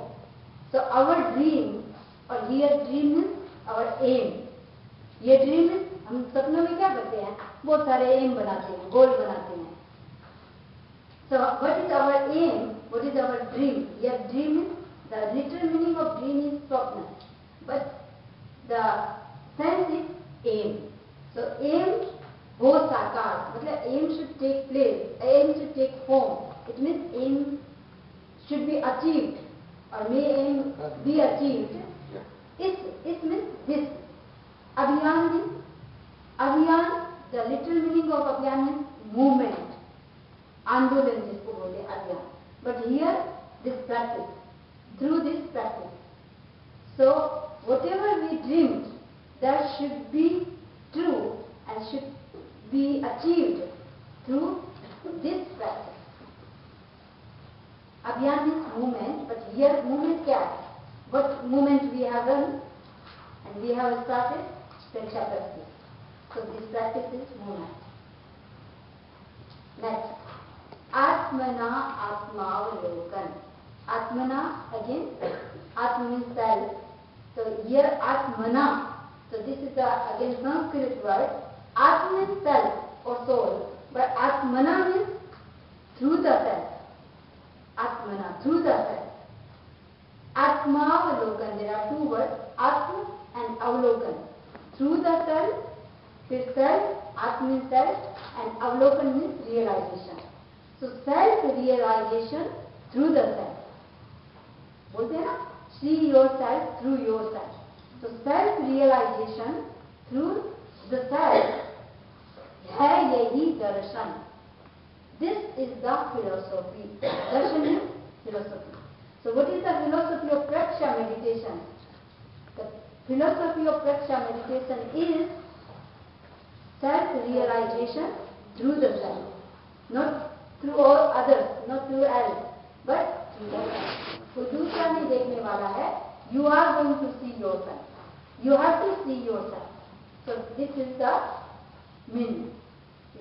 So our dream, or here dream means our aim. ये dream हम सपनों में क्या करते हैं? बहुत सारे M बनाते हैं, गोल बनाते हैं. So what is our aim? What is our dream? Here dream is, the literal meaning of dream is swapna, but the sense is aim. So aim ho sakar, मतलब aim should take place, aim should take form. It means aim should be achieved, or may aim be achieved. It means this. Abhiyan means, abhiyan, the literal meaning of abhiyan means movement. Andolan जिसको बोलते हैं abhiyan. But here this practice, through this practice. So whatever we dreamed, that should be true and should be achieved through this practice. Abhiyan means movement, but here movement क्या है? What movement we have done and we have started? Praksha practice. So this practice is movement. Next, Atmana Atmavalokan. Atmana again, Atma means self. So here Atmana. So this is again Sanskrit word. Atma means self or soul, but Atmana means through the self. Atmana, through the self. Atmavalokan, there are two words, Atma and Avalokan. Through the self, Atma means self, and Avlokan means realization. So self-realization through the self. बोलते हैं ना, see yourself through yourself. So self-realization through the self है यही दर्शन. This is the philosophy. Darshan is philosophy. So what is the philosophy of Praksha meditation? The philosophy of Praksha meditation is self-realization through the self. Not through all others, not through else, but through the self. कोई दूसरा नहीं देखने वाला है. You are going to see yourself. You have to see yourself. So this is the meaning.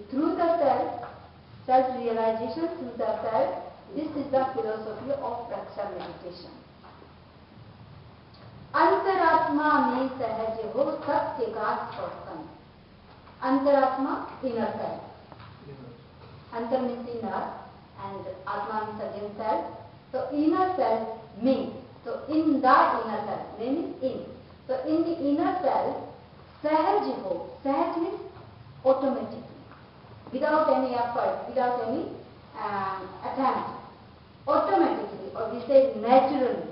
Through the self, self-realization through the self, this is the philosophy of Praksha meditation. अंतरात्मा में सहज हो सत्य का स्पर्शन. अंतरात्मा, inner self. Antar means inner and Atma means again self. So inner self me. So in the inner self, means in. So in the inner self, सहज हो. सहज means automatically, without any effort, without any attempt, automatically, or we say naturally.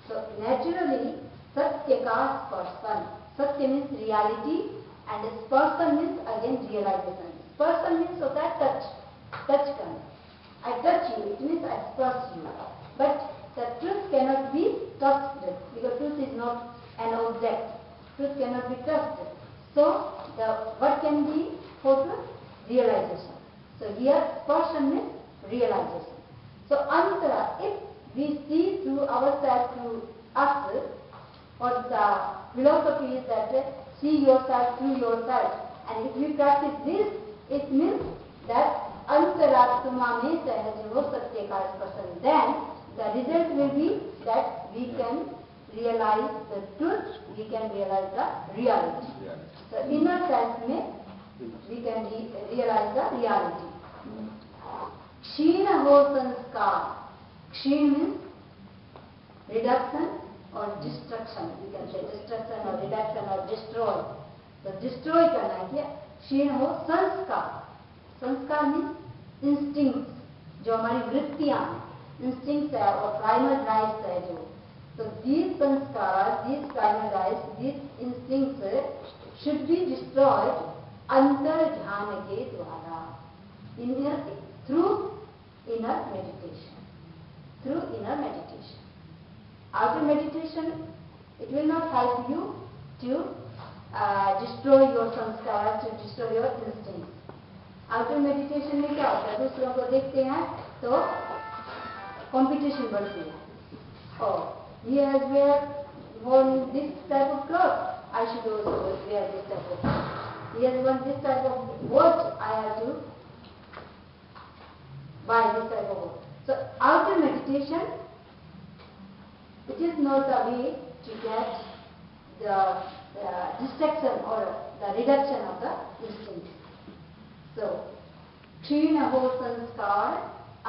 So naturally, satya ka sparshan. Satya means reality, and sparshan means again realization. Sparshan means होता है touch करना. I touch you, it means I spurse you. But the truth cannot be touched, because truth is not an object. Truth cannot be touched. So what can be for realization? So here sparshan means realization. So antara, if we see through ourselves, through us, or the philosophy is that see yourself through yourself, and if we practice this, it means that antaratma mein sahaj ho satya ka sparshan. Then the result will be that we can realize the truth, we can realize the reality. So inner self mein we can realize the reality. Kshina ho sanskar. Kshina means reduction or destruction. We can say destruction or reduction or destroy. So destroy करना है क्या? क्षीण हो संस्कार. संस्कार means instincts, जो हमारी वृत्तियां हैं, instincts है और primal drives है जो. So these sanskar, these primal drives, these instincts should be destroyed अंतर ध्यान के द्वारा, through inner meditation. Through inner meditation. Outer meditation, it will not help you to destroy your sanskars, to destroy your instincts. Outer meditation में क्या होता है? दूसरों को देखते हैं तो competition बढ़ती है. Oh, he has worn this type of clothes, I should also wear this type of clothes. He has worn this type of watch, I have to buy this type of watch. So outer meditation, it is not the way to get the distraction or the reduction of the instincts. So क्षीण हो संस्कार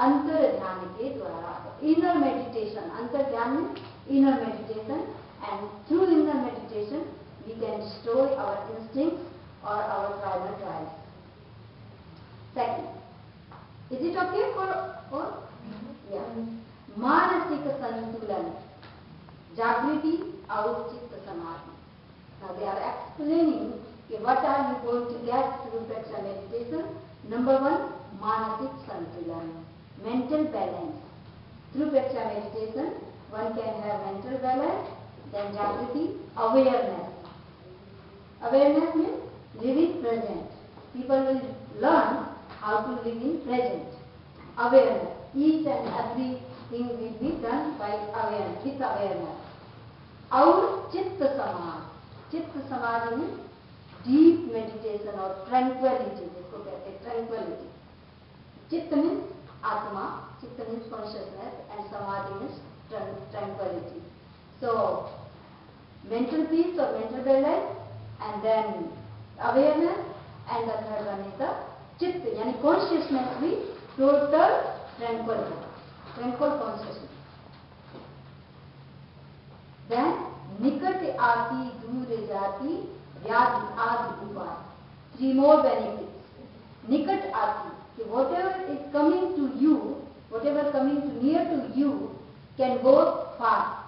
अंतर ध्यान के द्वारा. Inner meditation, अंतर ध्यान means inner meditation, and through inner meditation we can destroy our instincts or our primal drives. Second, is it okay for yeah? मानसिक संतुलन, जागृति और चित्त समाधि. Now they are explaining what are you going to get through Praksha meditation. Number one, manasik santulan, mental balance. Through Praksha meditation, one can have mental balance, then jagriti, awareness. Awareness means living present. People will learn how to live in present. Awareness. Each and everything will be done by awareness, with awareness. और चित्त समाधि. चित्त समाधि means deep meditation or tranquility, जिसको कहते हैं tranquility. चित्त means आत्मा, चित्त means consciousness, and samadhi means tranquility. So mental peace or mental balance, and then awareness, and the third one is the चित्त, यानी consciousness भी total tranquility, tranquil consciousness. Then निकट आती दूर जाती व्याधि आदि उपाय. 3 more benefits. Nikat Ati, whatever is coming to you, whatever coming to near to you can go far.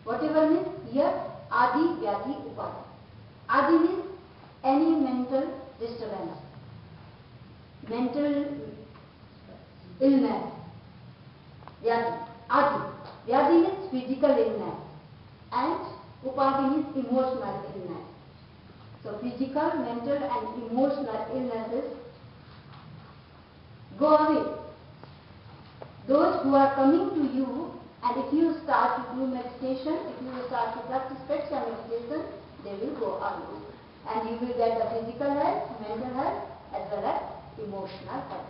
Whatever means here Adi, Vyadi, Upadi. Adi means any mental disturbance, mental illness. Vyadi. Adi. Vyadi means physical illness and Upadi means emotional illness. So physical, mental and emotional illnesses go away. Those who are coming to you, and if you start to do meditation, if you start to practice Praksha meditation, they will go away. And you will get the physical health, mental health as well as emotional health.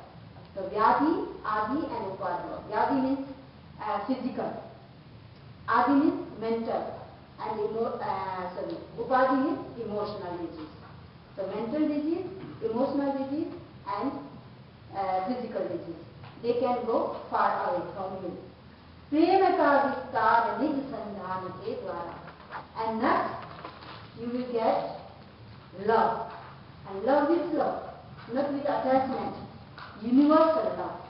So Vyadi, Adi and Upadi. Vyadi means physical. Adi means mental. And Upadi means emotional disease. So mental disease, emotional disease and physical disease. They can go far away from you. Prema ka vistar nij sandhan ke dwara. And next, you will get love. And love with love, not with attachment. Universal love.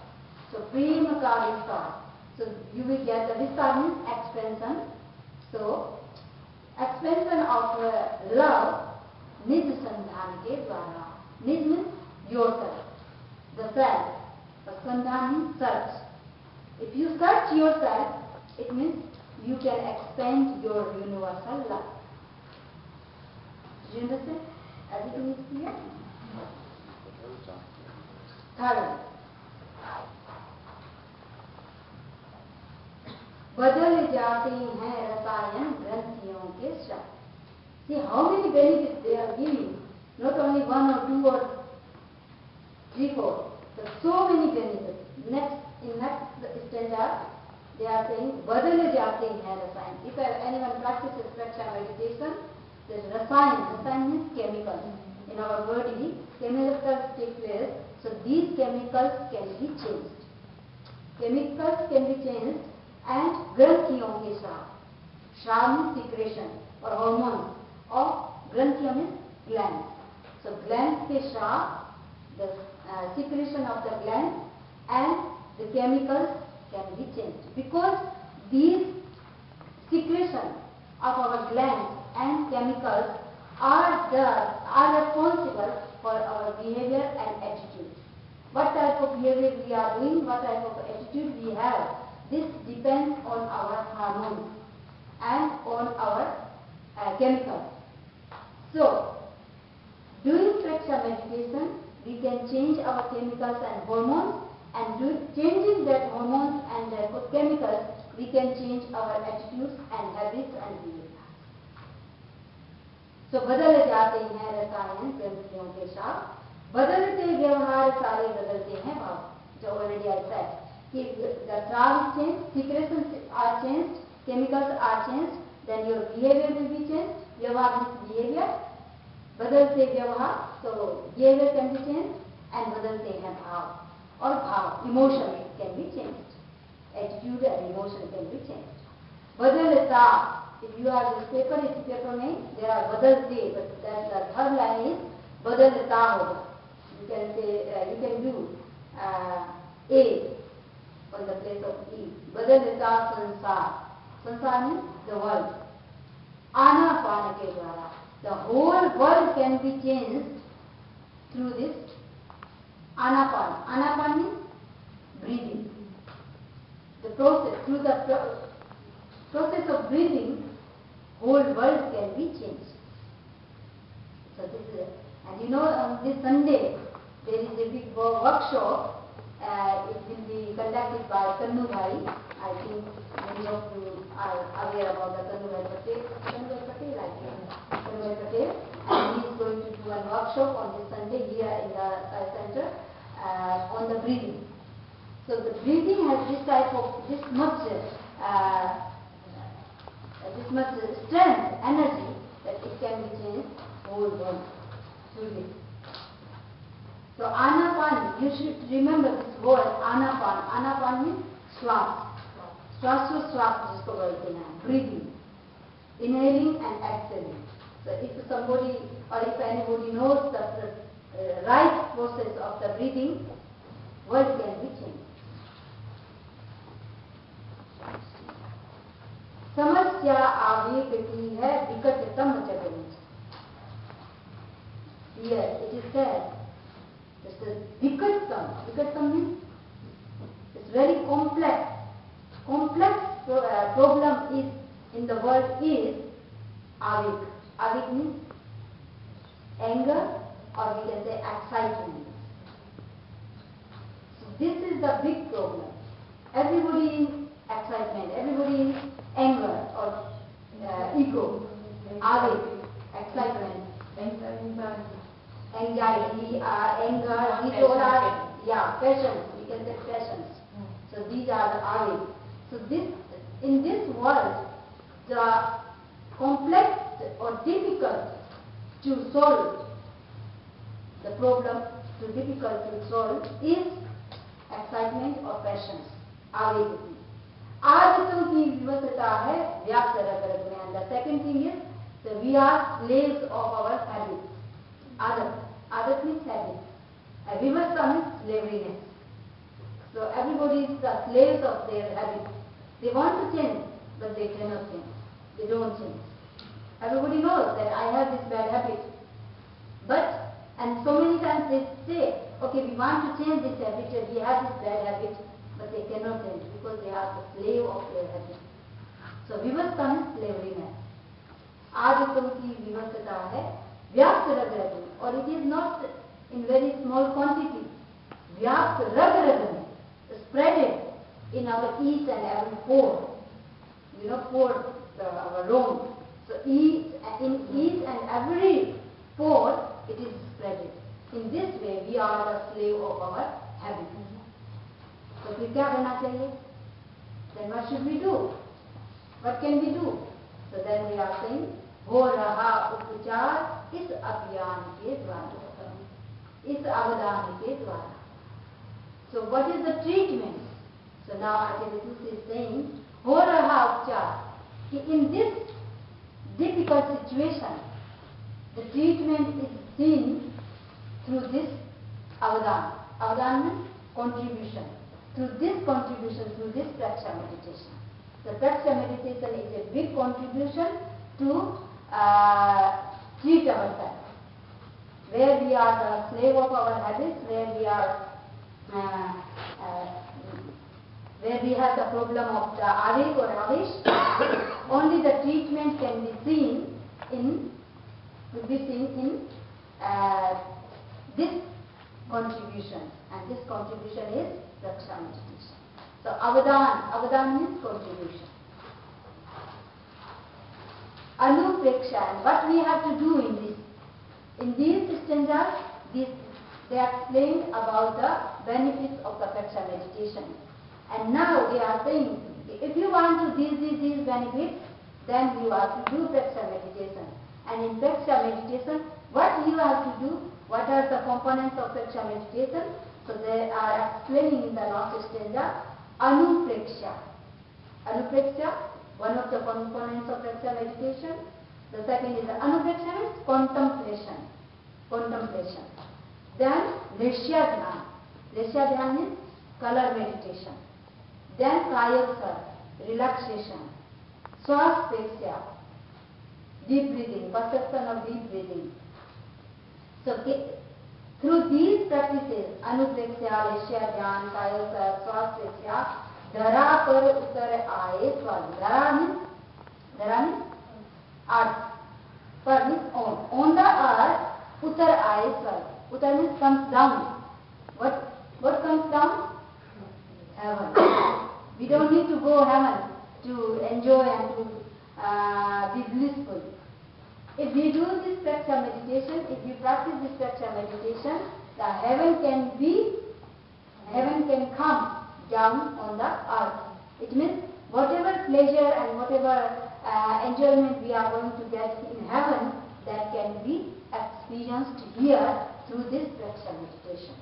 So prema ka vistar. So you will get the vistar means expansion. So expansion of love, nij sandhan ke dwara. Nij means yourself, the self. But sandhan means search. If you search yourself, it means you can expand your universal love. Do you understand? Everything is clear? Third, बदल जाते हैं रसायन ग्रंथियों के शब्द. See how many benefits they are giving. Not only 1 or 2 or 3, 4. But so many benefits. In next stanza, they are saying बदल जाते हैं रसायन. If anyone practices Praksha meditation, the rasayan means chemicals. In our body, chemicals take place. So these chemicals can be changed. Chemicals can be changed. And granthiyon ke shrav. Shrav means secretion or hormones of granthiya means glands. So glands ke shrav, the secretion of the glands and the chemicals can be changed. Because these secretion of our glands and chemicals are responsible for our behavior and attitude. What type of behavior we are doing, what type of attitude we have, this depends on our hormones and on our chemicals. So, doing Praksha meditation, we can change our chemicals and hormones, and changing that hormones and chemicals, we can change our attitudes and habits and behavior. So, बदल जाते हैं रसायन ग्रंथियों के साथ, बदलते व्यवहार सारे बदलते हैं भाव. जो already I said. If the trav is changed, secretions are changed, chemicals are changed, then your behavior will be changed. Vyavahar means behavior. Badalte vyavahar, so behavior can be changed, and badalte hai bhav. Or bhav, emotion can be changed. Attitude and emotion can be changed. Badalta, if you are this paper, is paper name, there are badalte, but then the third line is badalta hoga. You can say, you can do A on the place of E. Badalita sansar. Sansar means the world. Anapana ke dwara. The whole world can be changed through this anapana. Anapana means breathing. The process, through the process of breathing, whole world can be changed. So this is it. And you know, on this Sunday, there is a big workshop. It will be conducted by Kannu Bhai. I think many of you are aware about the Kannu Bhai Patel. Kannu Bhai Patel, I think. Kannu Bhai Patel. And he is going to do a workshop on this Sunday here in the center on the breathing. So the breathing has this type of, this much strength, energy, that it can be changed whole world through this. So Anapan, you should remember this word Anapan. Anapan means श्वास. श्वासोच्छ्वास जिसको बोलते हैं, breathing, inhaling and exhaling. So if somebody or if anybody knows the right process of the breathing, world can be changed. समस्या आवेग की है विकटतम जगत. Here it is said, this is vikatam. Vikatam means it's very complex. Complex problem is in the world is avik. Avik means anger, or we can say excitement. So this is the big problem. Everybody in excitement, everybody in anger or ego, avik, excitement, anxiety, anger, these all are passions. We can say passions. So these are the avik. So this in this world, the complex or difficult to solve the problem, too difficult to solve is excitement or passions, आवेग. आदतों की विवशता है व्याप्त रग में. And the second thing is that we are slaves of our habits. Adat means habit. Vivasta means slaveliness. So everybody is the slaves of their habits. They want to change, but they cannot change. They don't change. Everybody knows that I have this bad habit. And so many times they say, okay, we want to change this habit, we have this bad habit, but they cannot change because they are the slave of their habit. So vivasta means slaveliness. आदतों की विवशता है व्याप्त रग में, और it is not in very small quantity. व्याप्त रग में, spread in our each and every pore. You know, pore, our room. So in each and every pore, it is spread. In this way, we are the slave of our habit. So फिर क्या करना चाहिए? Then what should we do? What can we do? So then we are saying, हो रहा उपचार इस अभियान के द्वारा, इस अवधान के द्वारा. So what is the treatment? So now Acharya is saying, हो रहा उपचार, कि in this difficult situation, the treatment is seen through this avadhan. Avadhan means contribution. Through this contribution, through this praksha meditation. The praksha meditation is a big contribution to treat ourselves. Where we are the slave of our habits, where we are, where we have the problem of the avik or avish, only the treatment can be seen in this contribution, and this contribution is praksha meditation. So avadhan means contribution. Anupreksha, and what we have to do in these stanzas, they are explained about the benefits of the praksha meditation. And now they are saying, if you want to these benefits, then you have to do praksha meditation. And in praksha meditation, what you have to do, what are the components of praksha meditation? So they are explaining in the last stanza, anupreksha. Anupreksha, one of the components of praksha meditation. The second is anupreksha means contemplation. Contemplation. Then leshya dhyan. Leshya dhyan means color meditation. Then kayasar, relaxation. Swaspeksha, deep breathing, perception of deep breathing. So through these practices, anupreksha, leshya dhyan, kayasar, swaspeksha, dhara par utar aaye swal. Dhara means earth. Par means on the earth, utar aaye swal. Utar means comes down. What comes down? Heaven. We don't need to go heaven to enjoy and to be blissful. If we do this praksha meditation, if we practice this praksha meditation, the heaven can come down on the earth. It means whatever pleasure and whatever enjoyment we are going to get in heaven, that can be experienced here through this praksha meditation.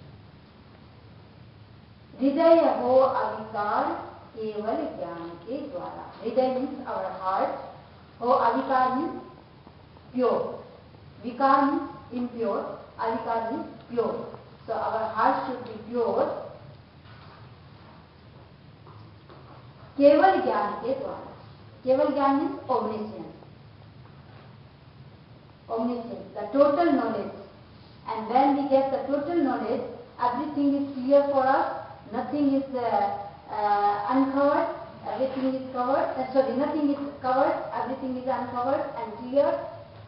हृदय हो अविकार केवल ज्ञान के द्वारा. हृदय means our heart. हो अविकार means pure. Vikar means impure, avikar means pure. So our heart should be pure. केवल ज्ञान के द्वारा. केवल ज्ञान means omniscience. Omniscience, the total knowledge. And when we get the total knowledge, everything is clear for us. Nothing is uncovered. Everything is covered. Nothing is covered. Everything is uncovered and clear.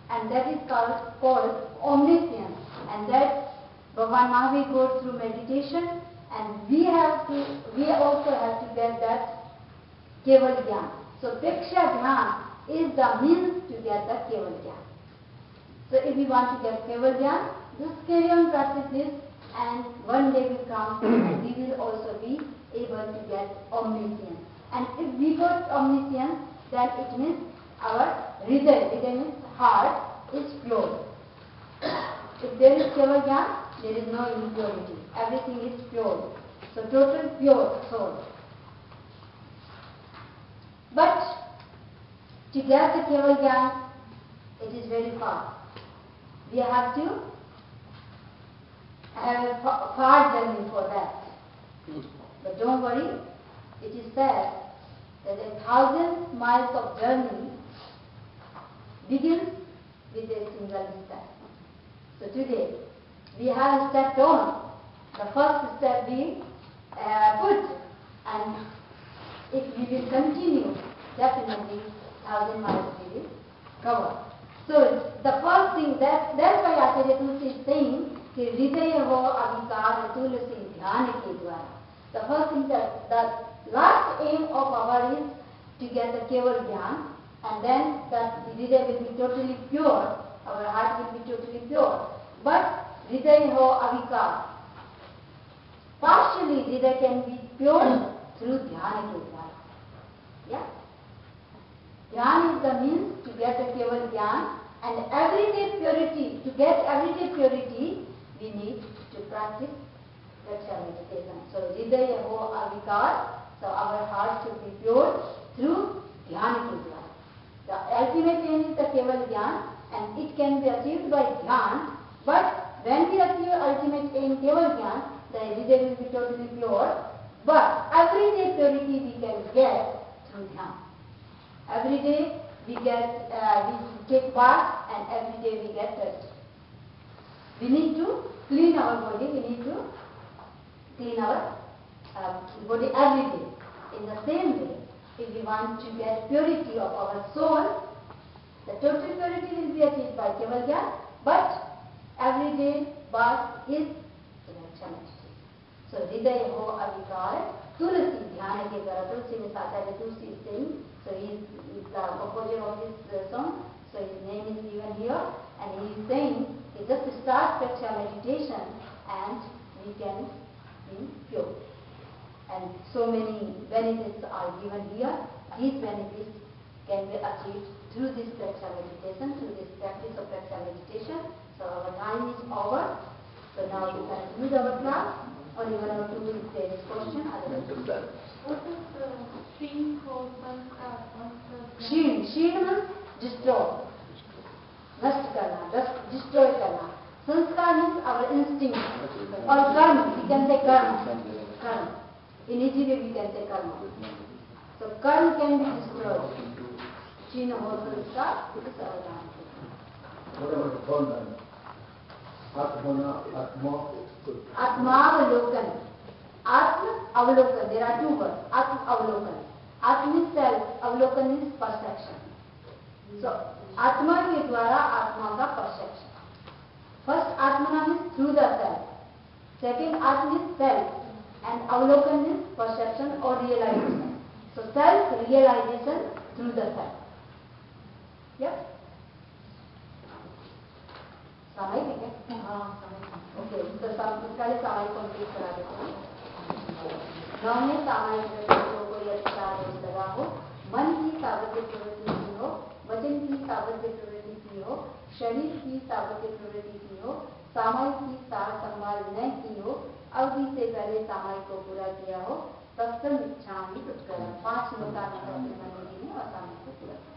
And that is called omniscience. And that Bhagavan Mahavir goes through meditation. And we also have to get that Keval Gyan. So Preksha Dhyan is the means to get the Keval Gyan. So if we want to get Keval Gyan, just carry on practice this, and one day will come and we will also be able to get omniscience. And if we got omniscience, then it means our Hridaya means heart, is pure. If there is Keval Gyan, there is no impurity. Everything is pure. So total pure soul. But to get the Keval Gyan, it is very far. We have to have a far journey for that. But don't worry, it is said that 1,000 miles of journey begins with a single step. So today, we have stepped on. The first step we put, and if we will continue, definitely 1,000 miles we will cover. So the first thing, that's why Acharya Tulsi is saying कि हृदय हो अविकार तुलसी ध्यान के द्वारा. The first thing, that the last aim of our is to get the Keval Gyan, and then that hridaya will be totally pure, our heart will be totally pure. But hridaya ho avikar. Partially hridaya can be pure through dhyana ke dwara. Yeah? Dhyan is the means to get a Keval Gyan, and everyday purity, to get everyday purity, we need to practice Praksha meditation. So hridaya ho avikar, so our heart should be pure through dhyana ke dwara. The ultimate aim is the Keval Gyan, and it can be achieved by dhyan, but when we achieve ultimate aim Keval Gyan, the hridaya will be totally pure, but everyday purity we can get through dhyan. Every day we take bath, and every day we get touched. We need to clean our body, we need to clean our body every day. In the same way, if we want to get purity of our soul, the total purity will be achieved by Keval Gyan, but every day bath is Praksha meditation. So hridaya ho avikar tulasi dhyana ke dwara. Tulsi means Acharya Tulsi is saying, so he is the composer of this song, so his name is given here, and he is saying, just start Praksha meditation and we can be pure. And so many benefits are given here. These benefits can be achieved through this Praksha meditation, through this practice of Praksha meditation. So our time is over. So now we conclude our class. Only one or two will say this question. What is the Shin called Sanskar? Shin means destroy. Nast karna, destroy karna. Sanskar means our instinct. Or karma, we can say karma. Karma. In easy way we can say karma. So karma can be destroyed. Shin or sanskar, this is our answer. What about the third line? Atmana, Atma. Atma-avalokan. Atma-avalokan. There are two words. Atma-avalokan. Atma means self. Avalokan means perception. So, Atma के द्वारा आत्मा का perception. First, Atmana means through the self. Second, Atma means self. And Avalokan means perception or realization. So, self-realization through the self. Yep. सामायिक है क्या? हाँ सामायिक. Okay, तो पहले सामायिक कंप्लीट करा देते हैं. नौ में सामायिक व्यक्तियों को यह विचार लगा हो, मन की सावध्य प्रवृत्ति की हो, वचन की सावध्य प्रवृत्ति की हो, शरीर की सावध्य प्रवृत्ति की हो, सामायिक की सार संभाल न की हो, अवधि से पहले सामायिक को पूरा किया हो, तत्सम इच्छा ही उत्करण. 5 लोग अपने मन में और सामायिक को पूरा किया.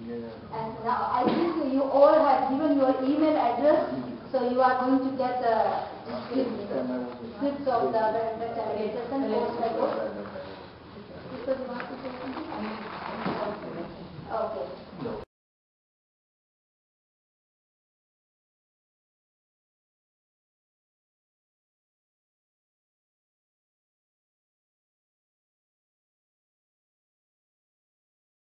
And now I think you all have given your email address, so you are going to get the scripts of the meditation course by course. Because you want to say something? Okay.